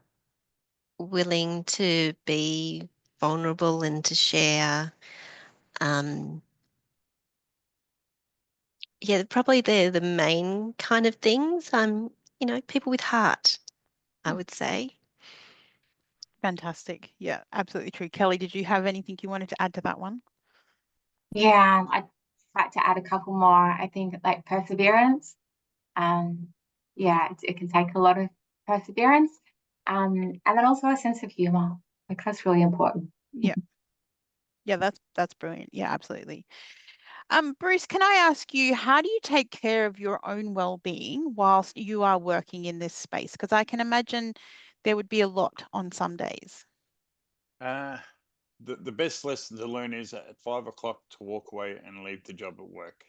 willing to be vulnerable and to share, Yeah, probably they're the main kind of things. You know, people with heart, I would say. Fantastic. Yeah, absolutely true. Kelly, did you have anything you wanted to add to that one? Yeah, I'd like to add a couple more. I think like perseverance. Yeah, it can take a lot of perseverance. And then also a sense of humor. Like that's really important. Yeah. Yeah, that's brilliant. Yeah, absolutely. Bruce, can I ask you, how do you take care of your own well-being whilst you are working in this space? Because I can imagine there would be a lot on some days. The best lesson to learn is at 5 o'clock to walk away and leave the job at work.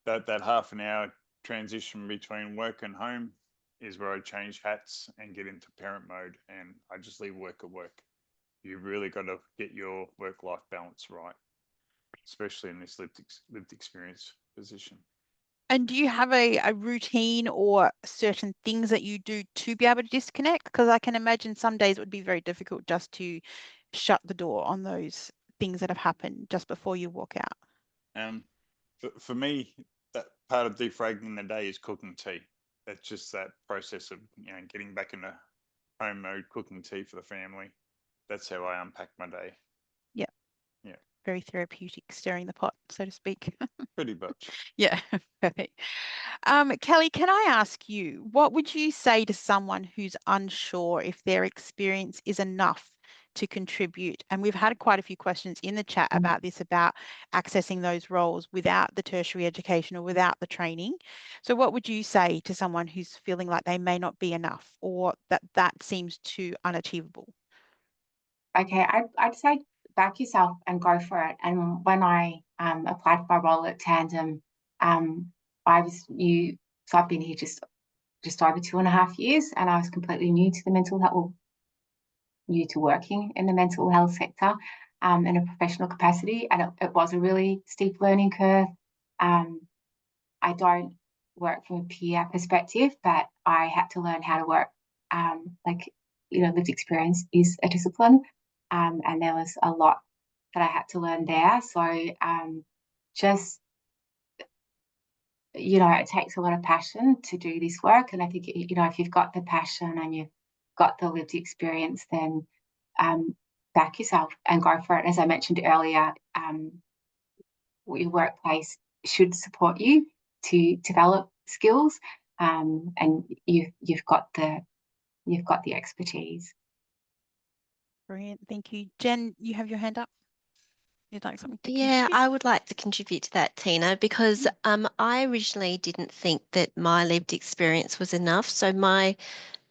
That half an hour transition between work and home is where I change hats and get into parent mode, and I just leave work at work. You really got to get your work-life balance right, especially in this lived experience position. And do you have a routine or certain things that you do to be able to disconnect? Because I can imagine some days it would be very difficult just to shut the door on those things that have happened just before you walk out. For me, that part of defragging the day is cooking tea. That's just that process of getting back into home mode, cooking tea for the family. That's how I unpack my day. Yeah. Yeah. Very therapeutic, stirring the pot, so to speak. Pretty much. Yeah, perfect. Kelly, can I ask you, what would you say to someone who's unsure if their experience is enough to contribute? And we've had quite a few questions in the chat about this, about accessing those roles without the tertiary education or without the training. So what would you say to someone who's feeling like they may not be enough, or that seems too unachievable? Okay, I'd say back yourself and go for it. And when I applied for a role at Tandem, I was new, so I've been here just over 2.5 years, and I was completely new to the mental health, well, new to working in the mental health sector in a professional capacity, and it was a really steep learning curve. I don't work from a peer perspective, but I had to learn how to work. Lived experience is a discipline, and there was a lot that I had to learn there. So just, it takes a lot of passion to do this work. And I think, if you've got the passion and you've got the lived experience, then back yourself and go for it. As I mentioned earlier, your workplace should support you to develop skills, and you've got the expertise. Brilliant, thank you. Jen, you have your hand up. You'd like something to Yeah, contribute? I would like to contribute to that, Tina, because I originally didn't think that my lived experience was enough. So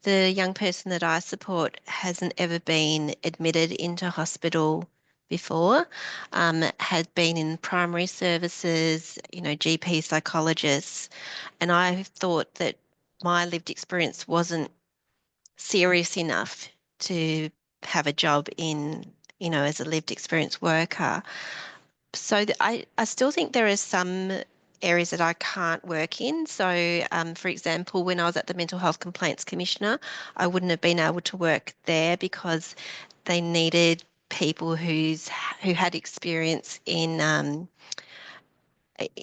the young person that I support hasn't ever been admitted into hospital before, had been in primary services, GP psychologists, and I thought that my lived experience wasn't serious enough to have a job in, as a lived experience worker. So I still think there are some areas that I can't work in. So, for example, when I was at the Mental Health Complaints Commissioner, I wouldn't have been able to work there because they needed people who had experience in,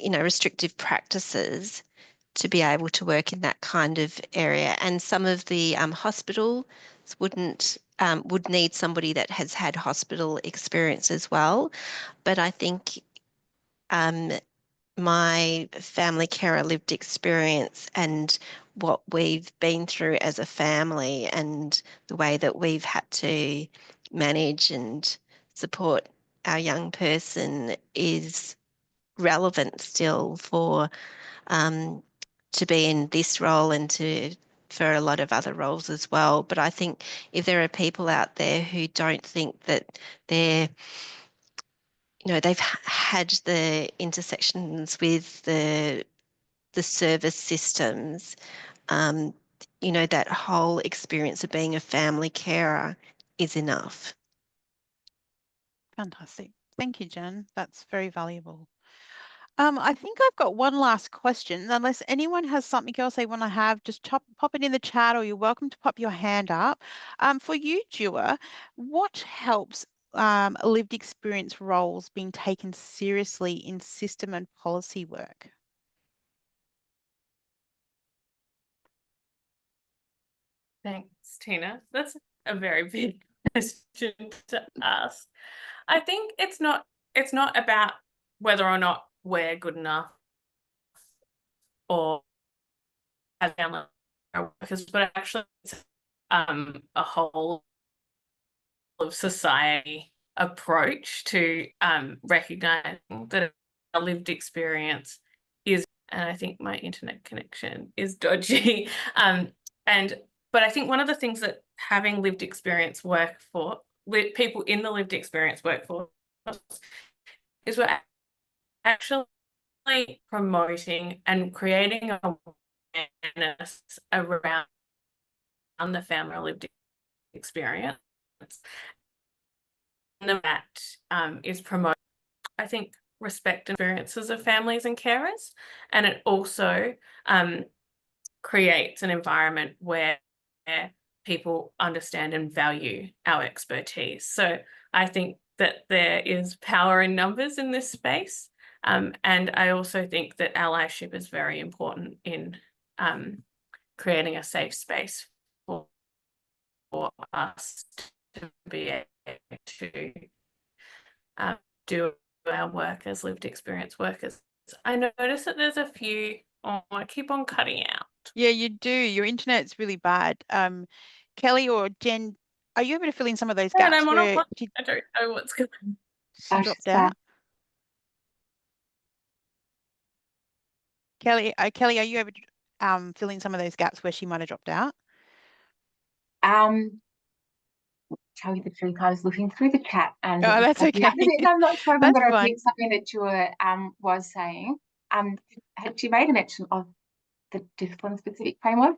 restrictive practices to be able to work in that kind of area. And some of the hospitals would need somebody that has had hospital experience as well. But I think my family carer lived experience and what we've been through as a family and the way that we've had to manage and support our young person is relevant still for to be in this role and for a lot of other roles as well. But I think if there are people out there who don't think that they've had the intersections with the service systems, that whole experience of being a family carer is enough. Fantastic. Thank you, Jen. That's very valuable. I think I've got one last question. Unless anyone has something else they want to have, just pop it in the chat, or you're welcome to pop your hand up. For you, Dua, what helps lived experience roles being taken seriously in system and policy work? Thanks, Tina. That's a very big question to ask. I think it's not about whether or not we're good enough or as family workers, but actually it's a whole of society approach to recognizing that a lived experience is, and I think my internet connection is dodgy. But I think one of the things that having lived experience work for people in the lived experience workforce is we're actually promoting and creating awareness around the family lived experience. And that is promoting, I think, respect and experiences of families and carers. And it also creates an environment where people understand and value our expertise. So I think that there is power in numbers in this space. And I also think that allyship is very important in creating a safe space for us to be able to do our work as lived experience workers. I notice that there's a few, I keep on cutting out. Yeah, you do. Your internet's really bad. Kelly or Jen, are you able to fill in some of those gaps where I don't know what's going on. she dropped out? Kelly, are you able to fill in some of those gaps where she might have dropped out? Tell you the truth, I was looking through the chat and that's okay. I'm not sure if I'm That's going to fine. repeat something that Jua was saying. Had she made a mention of the discipline specific framework?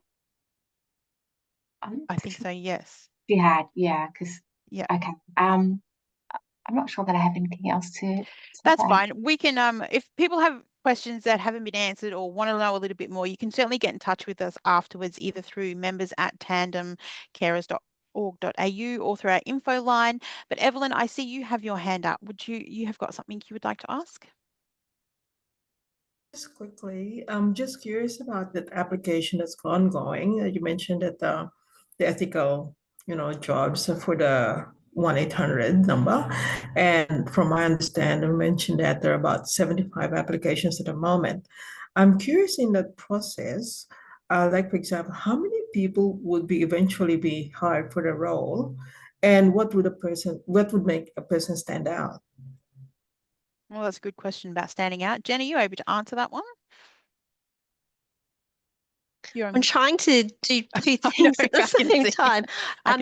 I think so, yes. She had, yeah, because yeah. Okay. I'm not sure that I have anything else to That's say. fine. We can if people have questions that haven't been answered or want to know a little bit more, you can certainly get in touch with us afterwards, either through members@tandemcarers.org.au or through our info line. But Evelyn, I see you have your hand up. Would you have got something you would like to ask? Just quickly, I'm just curious about that application that's ongoing. You mentioned that the ethical, jobs for the 1-800 number. And from my understanding, you mentioned that there are about 75 applications at the moment. I'm curious in that process, like for example, how many people would be eventually be hired for the role? And what would make a person stand out? Well, that's a good question about standing out. Jen, are you able to answer that one? I'm trying to do two things at the same time.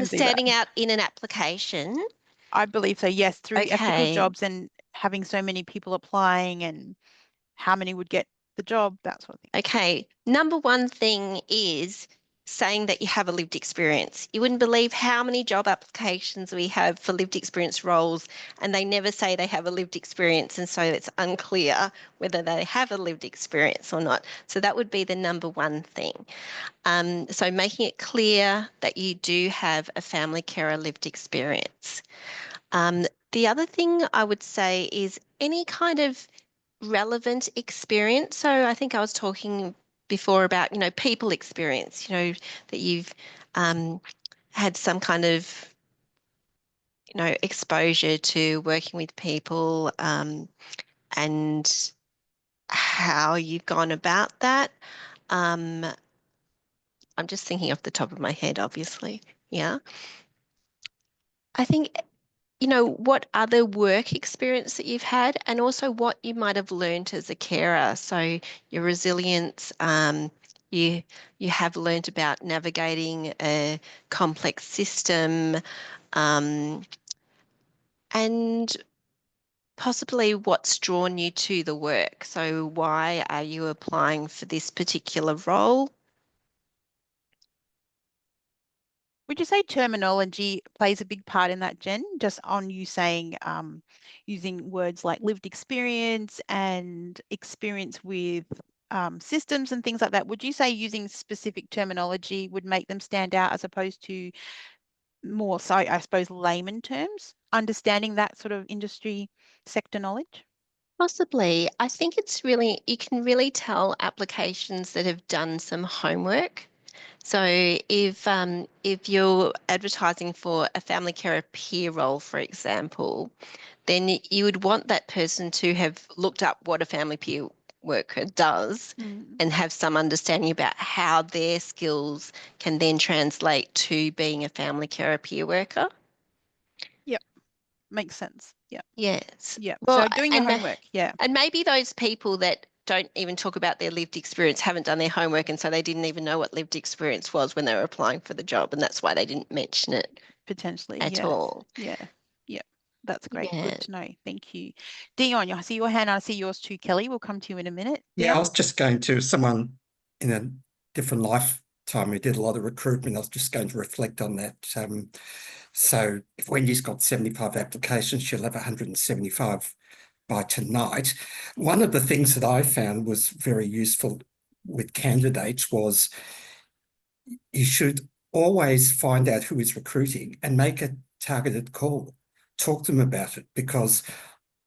Standing out in an application. I believe so, yes, through ethical Okay. jobs and having so many people applying and how many would get the job, that sort of thing. Okay. Number one thing is saying that you have a lived experience. You wouldn't believe how many job applications we have for lived experience roles, and they never say they have a lived experience, and so it's unclear whether they have a lived experience or not. So that would be the number one thing. So making it clear that you do have a family carer lived experience. The other thing I would say is any kind of relevant experience. So I think I was talking before about, people experience, that you've had some kind of, exposure to working with people and how you've gone about that. I'm just thinking off the top of my head, obviously. Yeah. I think what other work experience that you've had and also what you might have learned as a carer. So your resilience, you have learned about navigating a complex system, and possibly what's drawn you to the work. So why are you applying for this particular role? Would you say terminology plays a big part in that, Jen? Just on you saying, using words like lived experience and experience with systems and things like that. Would you say using specific terminology would make them stand out as opposed to more, so I suppose, layman terms? understanding that sort of industry sector knowledge? Possibly. I think it's really, you can really tell applications that have done some homework. So if you're advertising for a family carer peer role, for example, then you would want that person to have looked up what a family peer worker does and have some understanding about how their skills can then translate to being a family carer peer worker. Yep, makes sense. Yeah. Yes. Yeah. Well, So doing the homework. Yeah. And maybe those people that don't even talk about their lived experience haven't done their homework, and so they didn't even know what lived experience was when they were applying for the job, and that's why they didn't mention it Potentially. at Yeah. all. Yeah. Yeah. That's great. Yeah. Good to know. Thank you. Dion, I see your hand. I see yours too, Kelly. We'll come to you in a minute. Yeah, I was just going to someone in a different lifetime who did a lot of recruitment. I was just going to reflect on that. So if Wendy's got 75 applications, she'll have 175 by tonight. One of the things that I found was very useful with candidates was you should always find out who is recruiting and make a targeted call. Talk to them about it, because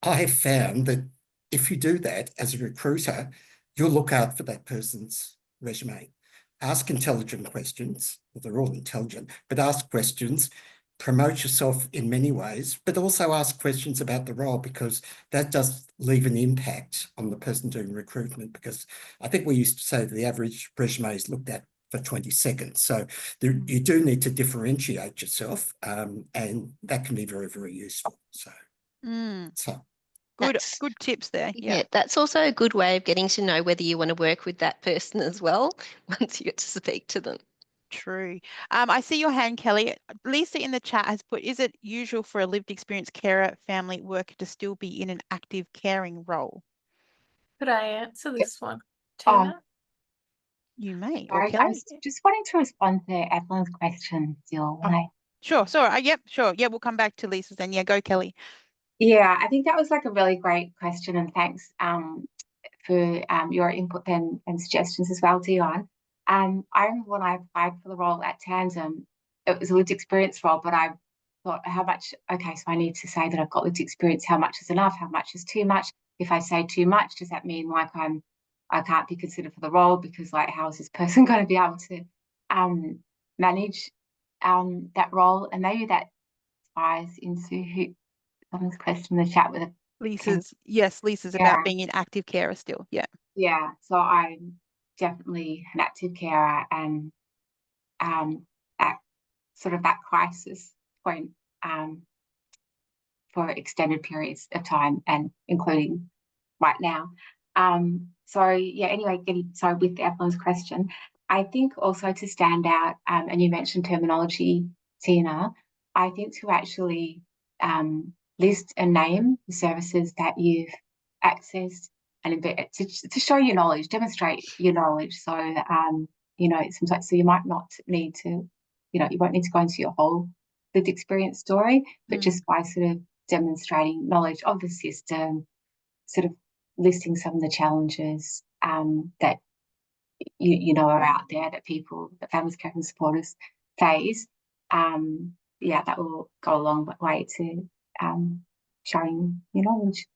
I have found that if you do that as a recruiter, you'll look out for that person's resume. Ask intelligent questions. Well, they're all intelligent, but ask questions. Promote yourself in many ways, but also ask questions about the role, because that does leave an impact on the person doing recruitment. Because I think we used to say that the average resume is looked at for 20 seconds. So you do need to differentiate yourself, and that can be very, very useful. So good tips there. Yeah. That's also a good way of getting to know whether you want to work with that person as well, once you get to speak to them. True. I see your hand, Kelly. Lisa in the chat has put, is it usual for a lived experience carer family worker to still be in an active caring role? Could I answer this one, Tina? You may. Sorry, Or Kelly? I was just wanting to respond to Evelyn's question still. Sure. Yep, sure. Yeah, we'll come back to Lisa's then. Yeah, go, Kelly. Yeah, I think that was like a really great question, and thanks for your input and suggestions as well, Dion. I remember when I applied for the role at Tandem, it was a lived experience role, but I thought, how much? Okay, so I need to say that I've got lived experience. How much is enough? How much is too much? If I say too much, does that mean like I can't be considered for the role, because like how is this person going to be able to manage that role? And maybe that ties into someone's question in the chat with Lisa's about being an active carer still. Yeah. Yeah. So I'm definitely an active carer, and at sort of that crisis point for extended periods of time, and including right now. So yeah, anyway, with Evelyn's question, I think also to stand out, and you mentioned terminology, Tina, I think to actually list and name the services that you've accessed, and to show your knowledge, demonstrate your knowledge. So sometimes, so you might not need to, you won't need to go into your whole lived experience story, but just by sort of demonstrating knowledge of the system, sort of listing some of the challenges that you know are out there that families, care and supporters face. That will go a long way to showing your knowledge.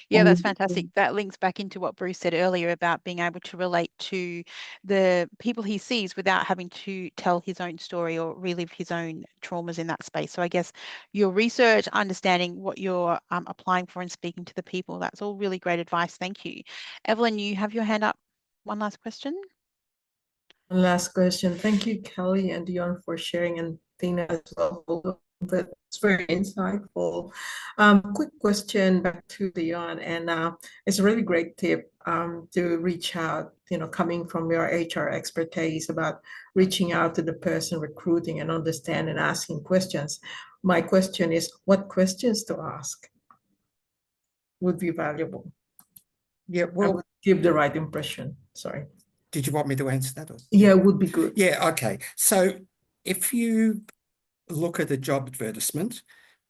Yeah, that's fantastic. That links back into what Bruce said earlier about being able to relate to the people he sees without having to tell his own story or relive his own traumas in that space. So I guess your research, understanding what you're applying for and speaking to the people, that's all really great advice. Thank you. Evelyn, you have your hand up. One last question. One last question. Thank you, Kelly and Dion, for sharing, and Tina as well. But it's very insightful. Quick question back to Dion, and it's a really great tip to reach out, coming from your HR expertise about reaching out to the person recruiting and understand and asking questions. My question is, what questions to ask would be valuable? Yeah, I would give the right impression. Sorry. Did you want me to answer that? Yeah, it would be good. Yeah, okay. So if you look at a job advertisement,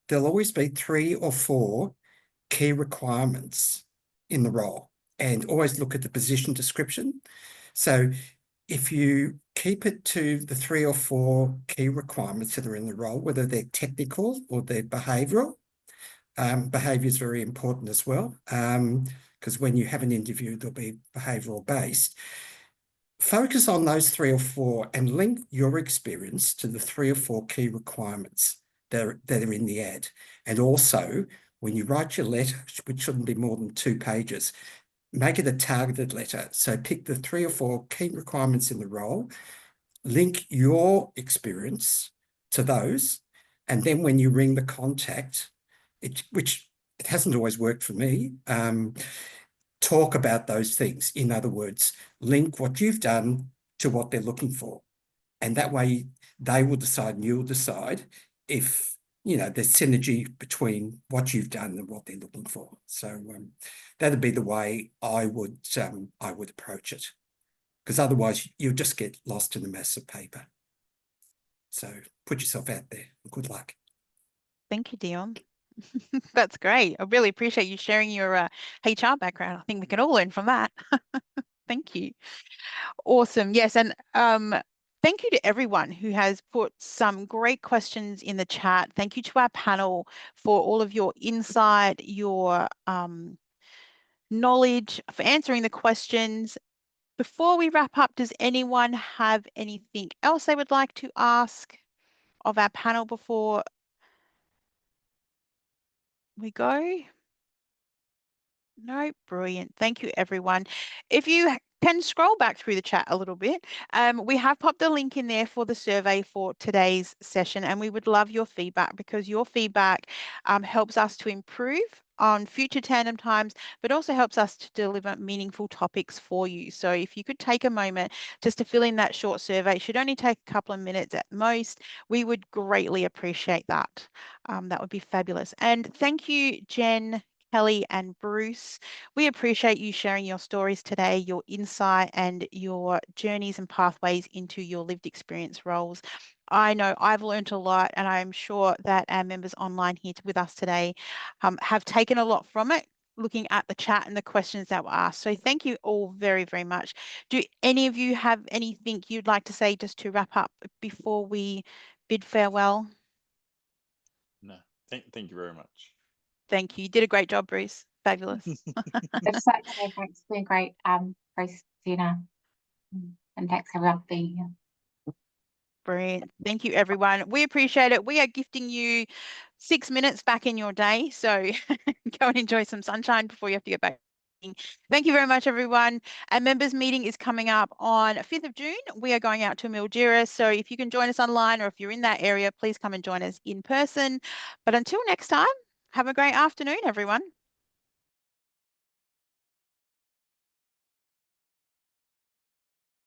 there'll always be 3 or 4 key requirements in the role, and always look at the position description. So if you keep it to the 3 or 4 key requirements that are in the role, whether they're technical or they're behavioural. Behaviour is very important as well, because when you have an interview, they'll be behavioural based. Focus on those 3 or 4 and link your experience to the 3 or 4 key requirements that are in the ad. And also, when you write your letter, which shouldn't be more than 2 pages, make it a targeted letter. So pick the 3 or 4 key requirements in the role, link your experience to those, and then when you ring the contact, which it hasn't always worked for me, talk about those things. In other words, link what you've done to what they're looking for. And that way they will decide and you'll decide if, you know, there's synergy between what you've done and what they're looking for. So that'd be the way I would approach it, because otherwise you'll just get lost in a mass of paper. So put yourself out there. Good luck. Thank you, Dion. That's great. I really appreciate you sharing your HR background. I think we can all learn from that. Thank you. Awesome. Yes, and thank you to everyone who has put some great questions in the chat. Thank you to our panel for all of your insight, your knowledge, for answering the questions. Before we wrap up, does anyone have anything else they would like to ask of our panel before we go? No, brilliant. Thank you, everyone. If you can scroll back through the chat a little bit, we have popped a link in there for the survey for today's session, and we would love your feedback, because your feedback helps us to improve on future Tandem Times, but also helps us to deliver meaningful topics for you. So if you could take a moment just to fill in that short survey, it should only take a couple of minutes at most. We would greatly appreciate that. That would be fabulous. And thank you, Jen, Kelly and Bruce. We appreciate you sharing your stories today, your insight and your journeys and pathways into your lived experience roles. I know I've learned a lot, and I'm sure that our members online here with us today have taken a lot from it, looking at the chat and the questions that were asked. So thank you all very, very much. Do any of you have anything you'd like to say just to wrap up before we bid farewell? No, thank you very much. Thank you. You did a great job, Bruce. Fabulous. I'd just like to say thanks. It's been great, Christina, and thanks everyone for being here. Brilliant. Thank you, everyone. We appreciate it. We are gifting you 6 minutes back in your day. So go and enjoy some sunshine before you have to get back. Thank you very much, everyone. Our members meeting is coming up on 5th of June. We are going out to Mildura. So if you can join us online, or if you're in that area, please come and join us in person. But until next time, have a great afternoon, everyone.